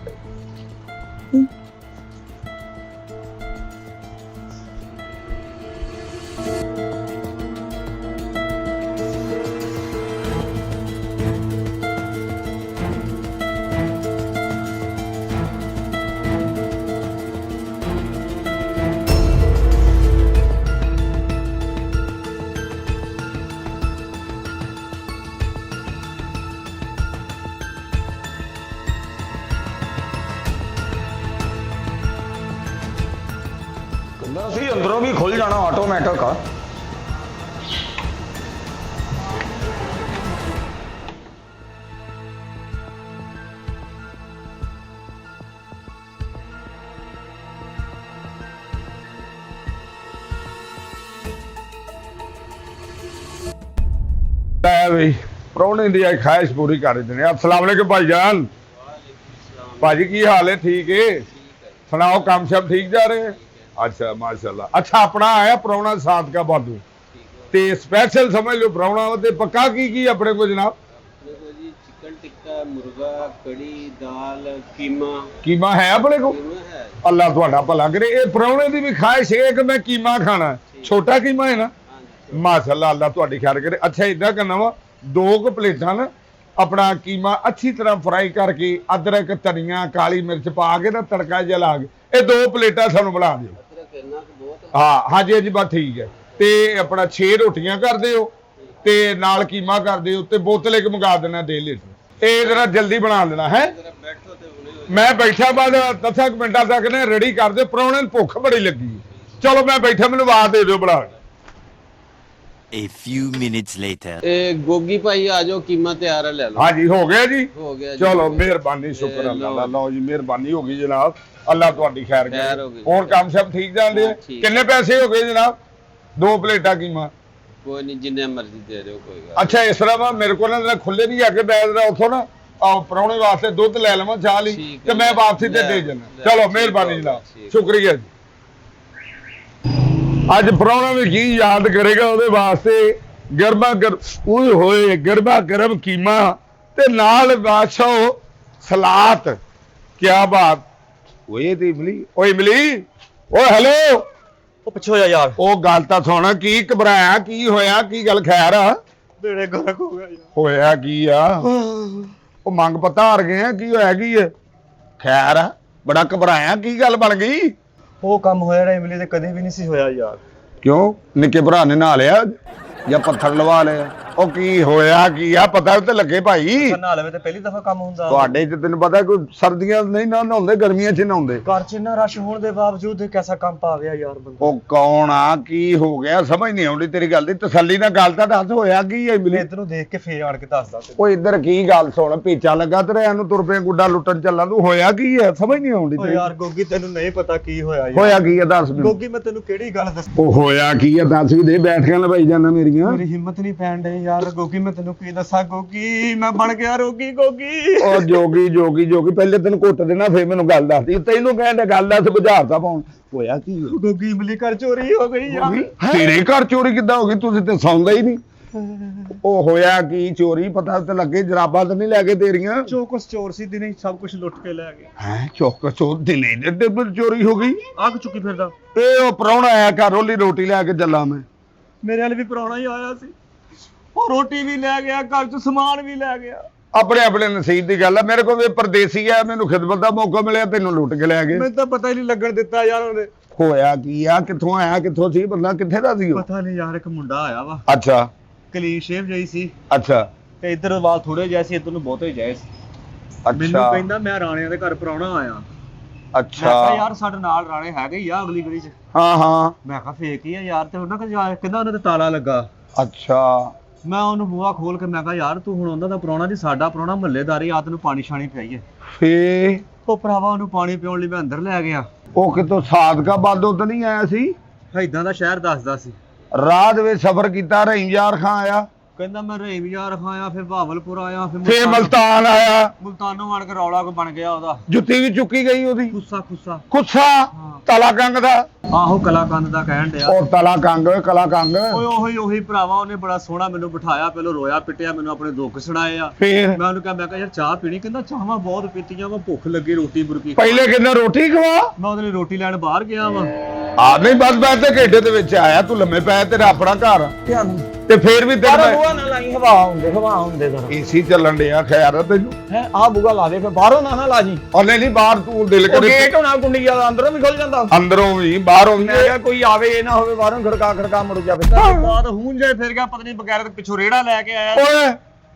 ਸੀ ਅੰਦਰੋਂ ਵੀ ਖੁੱਲ ਜਾਣਾ ਆਟੋਮੈਟਿਕ ਆ। ਬਈ ਪ੍ਰਾਹੁਣੇ ਦੀ ਅੱਜ ਖਾਹਿਸ਼ ਪੂਰੀ ਕਰ ਦਿੰਦੇ ਆ। अस्सलाम वालेकुम भाईजान। भाजी की हाल है? ठीक है। सुनाओ काम सब ठीक जा रहे हैं? अच्छा माशाल्लाह। अच्छा अपना आया प्राहुणा साथ का बादू ते स्पेशल समझ लो प्राहुणा ते पक्का की अपने को जनाब? जी चिकन टिक्का, मुर्गा, कड़ी, दाल, कीमा है अपने को? है। अल्लाह तुहाडा भला करे। ये प्राहुणे दी भी खाहिश है कि मैं कीमा खाना है। छोटा कीमा है ना? माशाल्लाह अल्लाह तुहाडी खैर करे। अच्छा इदा करना वा, 2 प्लेटां ना अपना कीमा अच्छी तरह फ्राई करके अदरक धनिया काली मिर्च पा के ना तड़का जिहा ला के ये 2 प्लेटां सानू बना दिओ। हाँ हाँ जी जी बस ठीक है। ते अपना 6 रोटियां कर दिओ ते नाल कीमा कर दिओ ते बोतल एक मंगा देना 1.5 लीटर। ये जरा जल्दी बना देना है। मैं बैठा बाद 10 मिनटां तक ने रेडी कर दे। प्राहुणे नूं भुख बड़ी लगी। चलो मैं बैठा, मैनूं आवाज़ दे दिओ बना। A few minutes later. Gogi भाई आ जाओ, कीमा तैयार है, ले लो। हाँ जी हो गया जी, हो गया जी। चलो मेहरबानी, शुक्र अल्लाह। लो जी मेहरबानी हो गई जनाब, अल्लाह तुहाडी खैर करे। और काम सब ठीक चल रहे? कितने पैसे हो गए जनाब? 2 प्लेटा कीमा? कोई नहीं, जिन्ने मर्जी दे दो, कोई गल। अच्छा इस तरह वा मेरे को ना खुले नहीं आके बैठ रहा उथों ना प्राहुणे वास्ते दुध ले लवां चाह ली ते मैं वापसी ते दे जाना। चलो मेहरबानी जनाब, शुक्रिया जी। ਅੱਜ ਪ੍ਰਾਹੁਣਾ ਵੀ ਕੀ ਯਾਦ ਕਰੇਗਾ ਉਹਦੇ ਵਾਸਤੇ ਗਰਮਾ ਗਰਮ ਓਏ ਹੋਏ ਗਰਮਾ ਗਰਮ ਕੀਮਾ ਤੇ ਨਾਲ ਬਾਦਸ਼ਾਹ ਸਲਾਦ। ਕੀ ਬਾਤ। ਓਏ ਤੇ ਇਮਲੀ ਓਏ ਹੈਲੋ। ਉਹ ਪਿੱਛੇ ਹੋ ਜਾ ਯਾਰ। ਉਹ ਗੱਲ ਤਾਂ ਸੁਣ, ਕੀ ਘਬਰਾਇਆ, ਕੀ ਹੋਇਆ, ਕੀ ਗੱਲ ਖੈਰ ਆ? ਬੇੜੇ ਗਰਕ ਹੋ ਗਿਆ ਯਾਰ। ਹੋਇਆ ਕੀ ਆ? ਉਹ ਮੰਗ ਪਤਾ ਹਾਰ ਗਏ ਆ, ਕੀ ਹੋਇਆ ਕੀ ਹੈ? ਖੈਰ ਆ? ਬੜਾ ਘਬਰਾਇਆ, ਕੀ ਗੱਲ ਬਣ ਗਈ? ਉਹ ਕੰਮ ਹੋਇਆ ਰਾ ਇਮਲੀ ਤੇ ਕਦੇ ਵੀ ਨਹੀਂ ਸੀ ਹੋਇਆ ਯਾਰ। ਕਿਉਂ? ਨਿੱਕੇ ਭਰਾ ਨੇ ਨਹਾ ਲਿਆ ਜਾਂ ਪੱਥਰ ਲਵਾ ਲਿਆ? ਉਹ ਕੀ ਹੋਇਆ ਕੀ ਆ ਪਤਾ ਤੇ ਲੱਗੇ ਭਾਈ। ਨਹਾ ਲਵੇ ਤੇ ਪਹਿਲੀ ਦਫਾ ਕੰਮ ਹੁੰਦਾ। ਤੁਹਾਡੇ ਚ ਤੈਨੂੰ ਪਤਾ ਕੋਈ ਸਰਦੀਆਂ ਨਹੀਂ ਨਾ ਨਹਾਉਂਦੇ, ਗਰਮੀਆਂ ਚ ਨਹਾਉਂਦੇ। ਘਰ ਚ ਇੰਨਾ ਰਸ਼ ਹੋਣ ਦੇ ਬਾਵਜੂਦ ਇਹ ਕੈਸਾ ਕੰਮ ਪਾ ਗਿਆ ਯਾਰ ਬੰਦਾ। ਉਹ ਕੌਣ ਆ, ਕੀ ਹੋ ਗਿਆ, ਸਮਝ ਨਹੀਂ ਆਉਂਦੀ ਤੇਰੀ ਗੱਲ ਦੀ। ਤਸੱਲੀ ਨਾਲ ਗੱਲ ਤਾਂ ਦੱਸ, ਹੋਇਆ ਕੀ ਹੈ ਮਿਲੇ? ਇਧਰੋਂ ਦੇਖ ਕੇ ਫੇਰ ਆਣ ਕੇ ਦੱਸਦਾ। ਉਹ ਇੱਧਰ ਕੀ ਗੱਲ ਸੁਣ, ਪੀਚਾ ਲੱਗਾ ਤੇਰੇ ਇਹਨੂੰ ਤੁਰ ਪਏ ਗੁੱਡਾ ਲੁੱਟਣ ਚੱਲਾਂ ਤੂੰ। ਹੋਇਆ ਕੀ ਹੈ ਸਮਝ ਨਹੀਂ ਆਉਂਦੀ ਓ ਤੇਰੀ। ਯਾਰ ਗੋਗੀ ਤੈਨੂੰ ਨਹੀਂ ਪਤਾ ਕੀ ਹੋਇਆ ਯਾਰ। ਹੋਇਆ ਕੀ ਹੈ ਦੱਸ ਮੈਨੂੰ। ਗੋਗੀ ਮੈਂ ਤੈਨੂੰ ਕਿਹੜੀ ਗੱਲ ਦੱਸ। ਉਹ ਹੋਇਆ ਕੀ ਹੈ ਦੱਸ ਵੀ ਦੇ, ਬੈਠ ਕੇ ਲਵਾਈ ਜਾਣਾ ਮੇਰੀਆਂ। ਮੇਰੀ ਹਿੰਮਤ ਨਹੀਂ ਪੈਣ ਡਈ ਯਾਰ ਗੋਗੀ, ਮੈਂ ਤੈਨੂੰ ਕੀ ਦੱਸਾਂ ਗੋਗੀ, ਮੈਂ ਬਣ ਗਿਆ ਰੋਗੀ ਗੋਗੀ। ਉਹ ਜੋਗੀ ਜੋਗੀ ਜੋਗੀ, ਪਹਿਲੇ ਤੈਨੂੰ ਘੁੱਟ ਦੇਣਾ ਫੇਰ ਮੈਨੂੰ ਗੱਲ ਦੱਸਦੀ। ਤੈਨੂੰ ਕਹਿੰਦੇ ਗੱਲ ਦੱਸ, ਬੁਝਾਰਤਾ ਪਾਉਣ। ਹੋਇਆ ਕੀ ਹੈ? ਗੋਗੀ ਇਮਲੀ ਘਰ ਚੋਰੀ ਹੋ ਗਈ ਯਾਰ। ਤੇਰੇ ਘਰ ਚੋਰੀ ਕਿੱਦਾਂ ਹੋ ਗਈ? ਤੁਸੀਂ ਤੇ ਸੌਂਦਾ ਹੀ ਨਹੀਂ। ਉਹ ਹੋਇਆ ਕੀ ਚੋਰੀ? ਪਤਾ ਤੇ ਲੱਗੇ, ਜਰਾਬਾਂ ਤਾਂ ਨਹੀਂ ਲੈ ਕੇ ਤੇਰੀਆਂ? ਜੋ ਕੁਛ ਚੋਰ ਸੀ ਦਿਨੇ ਸਭ ਕੁਝ ਲੁੱਟ ਕੇ ਲੈ ਗਏ। ਹੈ ਚੌਕ ਚੋਰ ਦਿਨੇ ਦੇ ਚੋਰੀ ਹੋ ਗਈ? ਆਗ ਚੁੱਕੀ ਫਿਰਦਾ। ਇਹ ਉਹ ਪ੍ਰਾਹੁਣਾ ਆਇਆ ਘਰ, ਉਹਲੀ ਰੋਟੀ ਲੈ ਕੇ ਚੱਲਾਂ ਮੈਂ। ਮੇਰੇ ਵਾਲੇ ਵੀ ਪ੍ਰਾਹੁਣਾ ਹੀ ਆਇਆ ਸੀ, ਉਹ ਰੋਟੀ ਵੀ ਲੈ ਗਿਆ, ਘਰ ਚ ਸਮਾਨ ਵੀ ਲੈ ਗਿਆ। ਆਪਣੇ ਆਪਣੇ ਨਸੀਬ ਦੀ ਗੱਲ ਆ। ਮੇਰੇ ਕੋਲ ਵੀ ਪਰਦੇਸੀ ਆ, ਮੈਨੂੰ ਖਿਦਮਤ ਦਾ ਮੌਕਾ ਮਿਲਿਆ, ਤੈਨੂੰ ਲੁੱਟ ਕੇ ਲੈ ਗਏ। ਮੈਨੂੰ ਤਾਂ ਪਤਾ ਹੀ ਨਹੀਂ ਲੱਗਣ ਦਿੱਤਾ ਯਾਰ ਉਹਨੇ। ਹੋਇਆ ਕੀ ਆ? ਕਿੱਥੋਂ ਆਇਆ, ਕਿੱਥੋਂ ਸੀ ਬੰਦਾ, ਕਿੱਥੇ ਦਾ ਸੀ ਉਹ? ਪਤਾ ਨਹੀਂ ਯਾਰ, ਇੱਕ ਮੁੰਡਾ ਆਇਆ ਵਾ, ਅੱਛਾ ਕਲੀਨ ਸ਼ੇਵ ਜਿਹੀ ਸੀ ਅੱਛਾ ਤੇ ਇੱਧਰ ਵਾਲ ਥੋੜੇ ਜਿਹੇ ਸੀ, ਇੱਧਰ ਨੂੰ ਬਹੁਤੇ ਜਿਹੇ ਸੀ। ਮੈਨੂੰ ਅੱਛਾ ਕਹਿੰਦਾ ਮੈਂ ਰਾਣਿਆਂ ਦੇ ਘਰ ਪ੍ਰਾਹੁਣਾ ਆਇਆ। ਮੈਂ ਅੱਛਾ ਕਿਹਾ ਯਾਰ ਸਾਡੇ ਨਾਲ ਰਾਣੇ ਹੈਗੇ ਹੀ ਆ ਅਗਲੀ ਗਲੀ 'ਚ। ਹਾਂ ਹਾਂ ਮੈਂ ਕਿਹਾ ਫੇਕ ਹੀ ਆ ਯਾਰ, ਤੇ ਉਹਨਾਂ ਕਹਿੰਦਾ ਉਹਨਾਂ ਤੇ ਤਾਲਾ ਲੱਗਾ। ਅੱਛਾ ਮੈਂ ਉਹਨੂੰ ਬੂਹਾ ਖੋਲ ਕੇ ਮੈਂ ਕਿਹਾ ਯਾਰ ਤੂੰ ਹੁਣ ਉਹਨਾਂ ਦਾ ਪ੍ਰਾਹੁਣਾ ਦੀ, ਸਾਡਾ ਪ੍ਰਾਹੁਣਾ ਮਹੱਲੇਦਾਰੀ ਆ, ਤੈਨੂੰ ਪਾਣੀ ਛਾਣੀ ਪਿਆਈਏ। ਫੇ ਉਹ ਭਰਾਵਾ ਉਹਨੂੰ ਪਾਣੀ ਪਿਉਣ ਲਈ ਮੈਂ ਅੰਦਰ ਲੈ ਗਿਆ। ਉਹ ਕਿਤੋਂ ਸਾਦਕਾ ਬਾਦੋਂ ਤਾਂ ਨਹੀਂ ਆਇਆ ਸੀ? ਏਦਾਂ ਦਾ ਸ਼ਹਿਰ ਦੱਸਦਾ ਸੀ। ਰਾਹ ਦੇ ਵਿੱਚ ਸਫ਼ਰ ਕੀਤਾ, ਰਹੀਮ ਯਾਰ ਖਾਂ ਆਇਆ, ਕਹਿੰਦਾ ਮੈਂ ਰਹੀਮ ਯਾਰ ਖਾਇਆ, ਫਿਰ ਬਹਾਵਲਪੁਰ ਆਇਆ, ਫੇ ਮਲਤਾਨ ਆਇਆ, ਮੁਲਤਾਨੋਂ ਆਣ ਕੇ ਰੌਲਾ ਕੋ ਬਣ ਗਿਆ ਉਹਦਾ। ਜੁੱਤੀ ਵੀ ਚੁੱਕੀ ਗਈ ਉਹਦੀ। ਖੁੱਸਾ ਕੁੱਸਾ ਤਲਾ ਕੰਗ ਦਾ। ਆਹੋ ਕਲਾਕੰਦ ਦਾ ਕਹਿਣ ਡਿਆ। ਉਹ ਤਲਾ ਕੰਗ, ਕਲਾ ਕੰਗ। ਓਏ ਉਹੀ ਭਰਾਵਾ, ਉਹਨੇ ਬੜਾ ਸੋਹਣਾ ਮੈਨੂੰ ਬਿਠਾਇਆ, ਪਹਿਲਾਂ ਰੋਇਆ ਪਿੱਟਿਆ, ਮੈਨੂੰ ਆਪਣੇ ਦੁੱਖ ਸੁਣਾਏ ਆ। ਫੇਰ ਮੈਂ ਉਹਨੂੰ ਕਿਹਾ ਯਾਰ ਚਾਹ ਪੀਣੀ? ਕਹਿੰਦਾ ਚਾਹਾਂ ਬਹੁਤ ਪੀਤੀਆਂ ਵਾ, ਭੁੱਖ ਲੱਗੀ, ਰੋਟੀ ਬੁਰਕੀ। ਪਹਿਲੇ ਕਹਿੰਦਾ ਰੋਟੀ ਖਵਾ। ਮੈਂ ਉਹਦੇ ਲਈ ਰੋਟੀ ਲੈਣ ਬਾਹਰ ਗਿਆ ਵਾ। ਆ ਨਹੀਂ ਬਸ ਮੈਂ ਤੇ ਘੇਡੇ ਦੇ ਵਿੱਚ ਆਇਆ, ਤੂੰ ਲੰਮੇ ਪੈ, ਤੇਰਾ ਆਪਣਾ ਘਰ ਤੇ ਫੇਰ ਵੀ ਤੇਰਾ ਬੂਆ ਨਾ ਲਾਈ, ਹਵਾ ਹੁੰਦੇ ਜ਼ਰਾ। ਏਸੀ ਚੱਲਣ ਡਿਆ, ਖੈਰ ਆ ਤੈਨੂੰ। ਹੈ ਆ ਬੂਆ ਲਾ ਦੇ, ਫਿਰ ਬਾਹਰੋਂ ਨਾ ਲਾ ਜੀ। ਉਹਨੇ ਨਹੀਂ ਬਾਹਰ, ਤੂੰ ਦਿਲ ਉਹ ਕਰੇ ਗੇਟ ਹੋਣਾ ਕੁੰਡੀ ਵਾਲਾ, ਅੰਦਰੋਂ ਵੀ ਖੁੱਲ ਜਾਂਦਾ। ਅੰਦਰੋਂ ਵੀ ਬਾਹਰੋਂ ਵੀ। ਮੈਂ ਕਿਹਾ ਕੋਈ ਆਵੇ ਇਹ ਨਾ ਹੋਵੇ ਬਾਹਰੋਂ ਖੜਕਾ ਮੁੜ ਜਾਵੇ। ਬਾਅਦ ਹੁਣ ਜੇ ਫਿਰ ਗਿਆ, ਪਤਾ ਨਹੀਂ ਬਗੈਰ ਤੇ ਪਿੱਛੋਂ ਰੇੜਾ ਲੈ ਕੇ ਆਇਆ। ਓਏ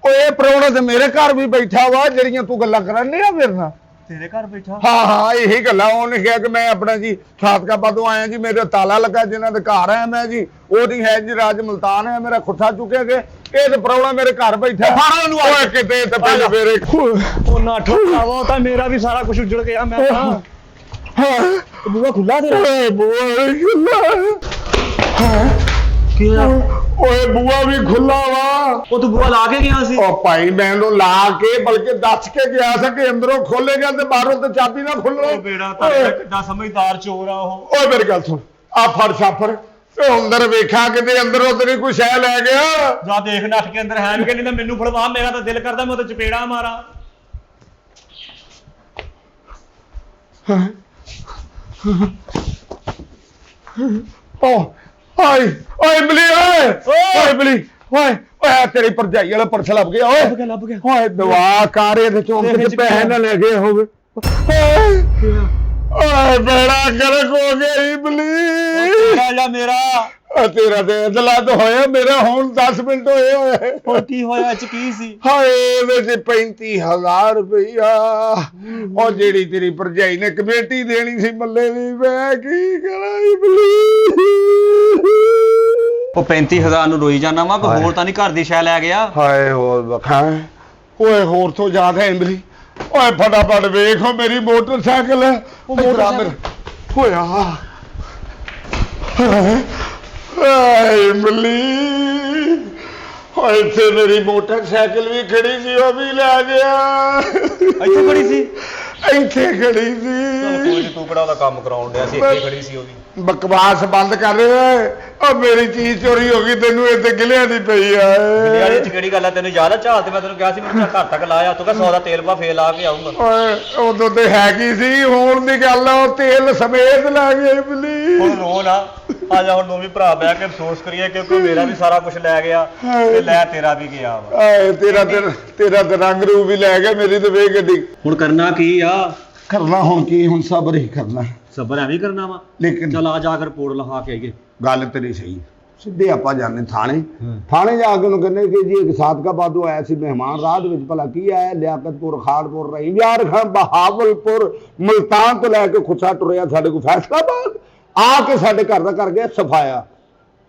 ਓਏ ਪ੍ਰਾਹੁਣਾ ਤੇ ਮੇਰੇ ਘਰ ਵੀ ਬੈਠਾ ਵਾ, ਜਿਹੜੀਆਂ ਤੂੰ ਗੱਲਾਂ ਕਰਨ ਡਿਆ ਮੇਰੇ ਨਾਲ। ਤੇਰੇ ਘਰ ਬੈਠਾ? ਹਾਂ ਹਾਂ ਇਹੀ ਗੱਲਾਂ। ਉਹਨੇ ਕਿਹਾ ਕਿ ਮੈਂ ਆਪਣਾ ਜੀ ਸਾਦਕਾ ਤੋਂ ਆਇਆ ਜੀ, ਮੇਰੇ ਤਾਲਾ ਲੱਗਾ, ਜਿਨ੍ਹਾਂ ਦੇ ਘਰ ਆਇਆ ਮੈਂ ਜੀ, ਉਹ ਨਹੀਂ ਹੈ ਜੀ ਰਾਜ ਮਲਤਾਨ ਹੈ, ਮੇਰਾ ਖੁੱਠਾ ਚੁੱਕਿਆ ਕਿ ਇਹ ਤੇ ਪ੍ਰਾਹੁਣਾ ਮੇਰੇ ਘਰ ਬੈਠਾ। ਓਏ ਕਿਤੇ ਤੇ ਪਹਿਲੇ ਮੇਰੇ ਉਹ ਨਾ ਠੋਕਾਵਾ, ਤਾਂ ਮੇਰਾ ਵੀ ਸਾਰਾ ਕੁਝ ਉੱਜੜ ਗਿਆ। ਮੈਂ ਤਾਂ ਬੂਆ ਖੁੱਲਾ ਤੇਰਾ? ਓਏ ਬੂਆ ਵੀ ਖੁੱਲਾ। ਕੀ ਓਏ ਬੂਆ ਵੀ ਖੁੱਲਾ ਵਾ। ਉਹ ਤੂੰ ਬੂਆ ਲਾ ਕੇ ਗਿਆ ਸੀ? ਉਹ ਭਾਈ ਮੈਂ ਉਹਨੂੰ ਲਾ ਕੇ, ਬਲਕਿ ਦੱਸ ਕੇ ਗਿਆ ਸੀ ਕਿ ਅੰਦਰੋਂ ਖੋਲੇਗਾ ਤੇ ਬਾਹਰੋਂ ਤੇ ਚਾਬੀ ਨਾ ਖੁੱਲੋ। ਉਹ ਬੇੜਾ ਤਾਂ ਕਿੱਡਾ ਸਮਝਦਾਰ ਚੋਰ ਆ ਉਹ। ਓਏ ਮੇਰੀ ਗੱਲ ਸੁਣ, ਆ ਫੜ ਛਾਪਰ ਤੇ ਅੰਦਰ ਵੇਖਾ ਕਿਤੇ ਅੰਦਰੋਂ ਤੇਰੀ ਕੋਈ ਸ਼ੈ ਲੈ ਗਿਆ। ਜਾ ਦੇਖ ਨੱਠ ਕੇ ਅੰਦਰ ਹੈ ਕਿ ਨਹੀਂ, ਤਾਂ ਮੈਨੂੰ ਫੜਵਾ, ਮੇਰਾ ਤਾਂ ਦਿਲ ਕਰਦਾ ਮੈਂ ਉਹ ਚਪੇੜਾ ਮਾਰਾਂ। ਓ ਓਏ ਓਏ ਬਲੀ, ਓਏ ਓਏ ਬਲੀ, ਓਏ ਓਏ ਤੇਰੀ ਭਰਜਾਈ ਵਾਲਾ ਪਰਸ ਲੱਭ ਗਿਆ। ਓਏ ਲੱਭ ਗਿਆ। ਓਏ ਦਵਾ ਕਾਰ ਇਹਦੇ ਚੋਂ ਕਿਤੇ ਪੈਸੇ ਨਾ ਲੈ ਗਏ ਹੋਵੇ। ਓਏ ਬੇੜਾ ਗਰਕ ਹੋ ਗਿਆ ਇਬਲੀ। ਜਾ ਮੇਰਾ ਤੇਰਾ ਤੇ ਇਦਲਾ ਤਾਂ ਹੋਇਆ, ਮੇਰਾ ਹੁਣ 10 ਮਿੰਟ ਹੋਏ ਹੋਏ। ਹੋਰ ਕੀ ਹੋਇਆ? ਚ ਕੀ ਸੀ? ਹਾਏ ਇਹਦੇ ਚ 35,000 ਰੁਪਇਆ। ਉਹ ਜਿਹੜੀ ਤੇਰੀ ਭਰਜਾਈ ਨੇ ਕਮੇਟੀ ਦੇਣੀ ਸੀ ਮੱਲੇ ਦੀ, ਮੈਂ ਕੀ ਕਰਾਂ ਇਬਲੀ। ਉਹ 35,000 ਨੂੰ ਰੋਈ ਜਾਣਾ ਵਾ, ਕੋਈ ਹੋਰ ਤਾਂ ਨਹੀਂ ਘਰ ਦੀ ਸ਼ੈ ਲੈ ਗਿਆ? ਹਾਏ ਹੋਰ ਵਖਾਂ। ਓਏ ਹੋਰ ਤੋਂ ਜ਼ਿਆਦਾ ਇਬਲੀ। ਓਏ ਫਟਾਫਟ ਵੇਖੋ ਮੇਰੀ ਮੋਟਰਸਾਈਕਲ ਹੈ। ਉਹ ਮੋਟਰਸਾਈਕਲ ਹੋਇਆ। ਹਾਏ ਇਬਲੀ। ਓਏ ਇੱਥੇ ਮੇਰੀ ਮੋਟਰਸਾਈਕਲ ਵੀ ਖੜੀ ਸੀ, ਉਹ ਵੀ ਲੈ ਗਿਆ। ਇੱਥੇ ਖੜੀ ਸੀ? ਇੱਥੇ ਖੜੀ ਸੀ। ਤੂੰ ਕਿਹੜਾ ਉਹਦਾ ਕੰਮ ਕਰਾਉਣ ਡਿਆ ਸੀ? ਇੱਥੇ ਖੜੀ ਸੀ ਉਹ ਵੀ। ਬਕਵਾਸ ਬੰਦ ਕਰ। ਉਹ ਮੇਰੀ ਚੀਜ਼ ਚੋਰੀ ਹੋ ਗਈ, ਤੈਨੂੰ ਇੱਥੇ ਗਿਲਿਆਂ ਦੀ ਪਈ ਆ। ਯਾਰ ਇਹ ਚ ਕਿਹੜੀ ਗੱਲ ਆ? ਤੈਨੂੰ ਯਾਦ ਆ ਝਾਲ ਤੇ ਮੈਂ ਤੈਨੂੰ ਕਿਹਾ ਸੀ ਮੈਨੂੰ ਘਰ ਤੱਕ ਲਾਇਆ, ਤੂੰ ਕਹਿੰਦਾ 100 ਦਾ ਤੇਲ ਪਾ ਫੇਰ ਲਾ ਕੇ ਆਉਂਗਾ। ਓਏ ਉਦੋਂ ਤੇ ਹੈਗੀ ਸੀ, ਹੁਣ ਦੀ ਗੱਲ ਆ ਉਹ ਤੇਲ ਸਮੇਤ ਲੈ ਗਏ ਬਲੀ। ਹੁਣ ਰੋ ਨਾ, ਆ ਜਾ ਹੁਣ ਦੋਵੇਂ ਭਰਾ ਬਹਿ ਕੇ ਅਫਸੋਸ ਕਰੀਏ, ਕਿਉਂਕਿ ਮੇਰਾ ਵੀ ਸਾਰਾ ਕੁਝ ਲੈ ਗਿਆ ਤੇ ਲੈ ਤੇਰਾ ਵੀ ਗਿਆ ਵਾ। ਆਏ ਤੇਰਾ ਤੇ ਰੰਗ ਰੂਪ ਵੀ ਲੈ ਗਿਆ, ਮੇਰੀ ਤੇ ਵੇਖ ਗੱਡੀ। ਹੁਣ ਕਰਨਾ ਕੀ ਆ? ਕਰਨਾ ਹੁਣ ਕੀ, ਹੁਣ ਸਬਰ ਹੀ ਕਰਨਾ। ਸਬਰ ਐਵੇਂ ਕਰਨਾ ਵਾ? ਲੇਕਿਨ ਚਲ ਆ ਜਾ ਕੇ ਰਿਪੋਰਟ ਲਿਖਾ ਕੇ ਆਈਏ। ਗੱਲ ਤੇਰੀ ਸਹੀ। ਸਿੱਧੇ ਆਪਾਂ ਜਾਂਦੇ ਥਾਣੇ। ਥਾਣੇ ਜਾ ਕੇ ਉਹਨੂੰ ਕਹਿੰਦੇ ਕਿ ਜੀ ਇੱਕ ਸਾਦਕਾਬਾਦੋਂ ਆਇਆ ਸੀ ਮਹਿਮਾਨ, ਰਾਹ ਦੇ ਵਿੱਚ ਭਲਾ ਕੀ ਆਇਆ, ਲਿਆਕਤਪੁਰ, ਖਾੜਪੁਰ, ਰਹੀ ਯਾਰ ਖਾਨ, ਬਹਾਵਲਪੁਰ, ਮੁਲਤਾਨ ਤੋਂ ਲੈ ਕੇ ਖੁੱਸਾ ਟੁਰਿਆ ਸਾਡੇ ਕੋਲ ਫੈਸਲਾਬਾਦ ਆ ਕੇ ਸਾਡੇ ਘਰ ਦਾ ਕਰ ਗਿਆ ਸਫਾਇਆ।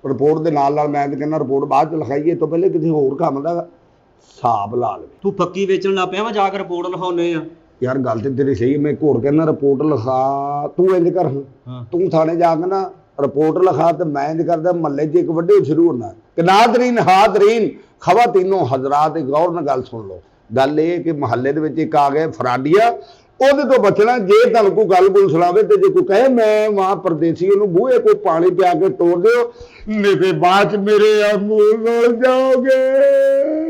ਰਿਪੋਰਟ ਦੇ ਨਾਲ ਮੈਂ ਤਾਂ ਕਹਿੰਦਾ ਰਿਪੋਰਟ ਬਾਅਦ ਚ ਲਿਖਾਈਏ ਤੋਂ ਪਹਿਲੇ ਕਿਸੇ ਹੋਰ ਕੰਮ ਦਾ ਹਿਸਾਬ ਲਾ ਲਵੇ। ਤੂੰ ਫੱਕੀ ਵੇਚਣ ਲੱਗ ਪਿਆ ਵਾ, ਜਾ ਕੇ ਰਿਪੋਰਟ ਲਿਖਾਉਨੇ ਆ। ਯਾਰ ਗੱਲ ਤੇ ਤੇਰੀ ਸਹੀ, ਮੈਂ ਘੋੜ ਕਹਿੰਦਾ ਰਿਪੋਰਟ ਲਿਖਾ, ਤੂੰ ਇੰਜ ਕਰ, ਤੂੰ ਥਾਣੇ ਜਾ ਕੇ ਨਾ ਰਿਪੋਰਟ ਲਿਖਾ ਤੇ ਮੈਂ ਇੰਜ ਕਰਦਾ ਮਹੱਲੇ 'ਚ ਇੱਕ ਵੱਡੇ ਸ਼ੁਰੂ ਹੋਣਾ ਕਿ ਨਾਦਰੀਨ ਹਾਜ਼ਰੀਨ ਖਵਾਤੀਨੋ ਹਜ਼ਰਾਤ, ਗੌਰ ਨਾਲ ਗੱਲ ਸੁਣ ਲਓ। ਗੱਲ ਇਹ ਕਿ ਮਹੱਲੇ ਦੇ ਵਿੱਚ ਇੱਕ ਆ ਗਿਆ ਫਰਾਡੀਆ, ਉਹਦੇ ਤੋਂ ਬਚਣਾ। ਜੇ ਤੁਹਾਨੂੰ ਕੋਈ ਗੱਲ ਗੁਲ ਸੁਣਾਵੇ ਤੇ ਜੇ ਕੋਈ ਕਹੇ ਮੈਂ ਵਾਂ ਪਰਦੇਸੀ, ਉਹਨੂੰ ਬੂਹੇ ਕੋਈ ਪਾਣੀ ਪਿਆ ਕੇ ਤੋੜ ਦਿਓ, ਨਹੀਂ ਤੇ ਬਾਅਦ ਚ ਮੇਰੇ ਮੂੰਹ ਨਾਲ ਜਾਓਗੇ।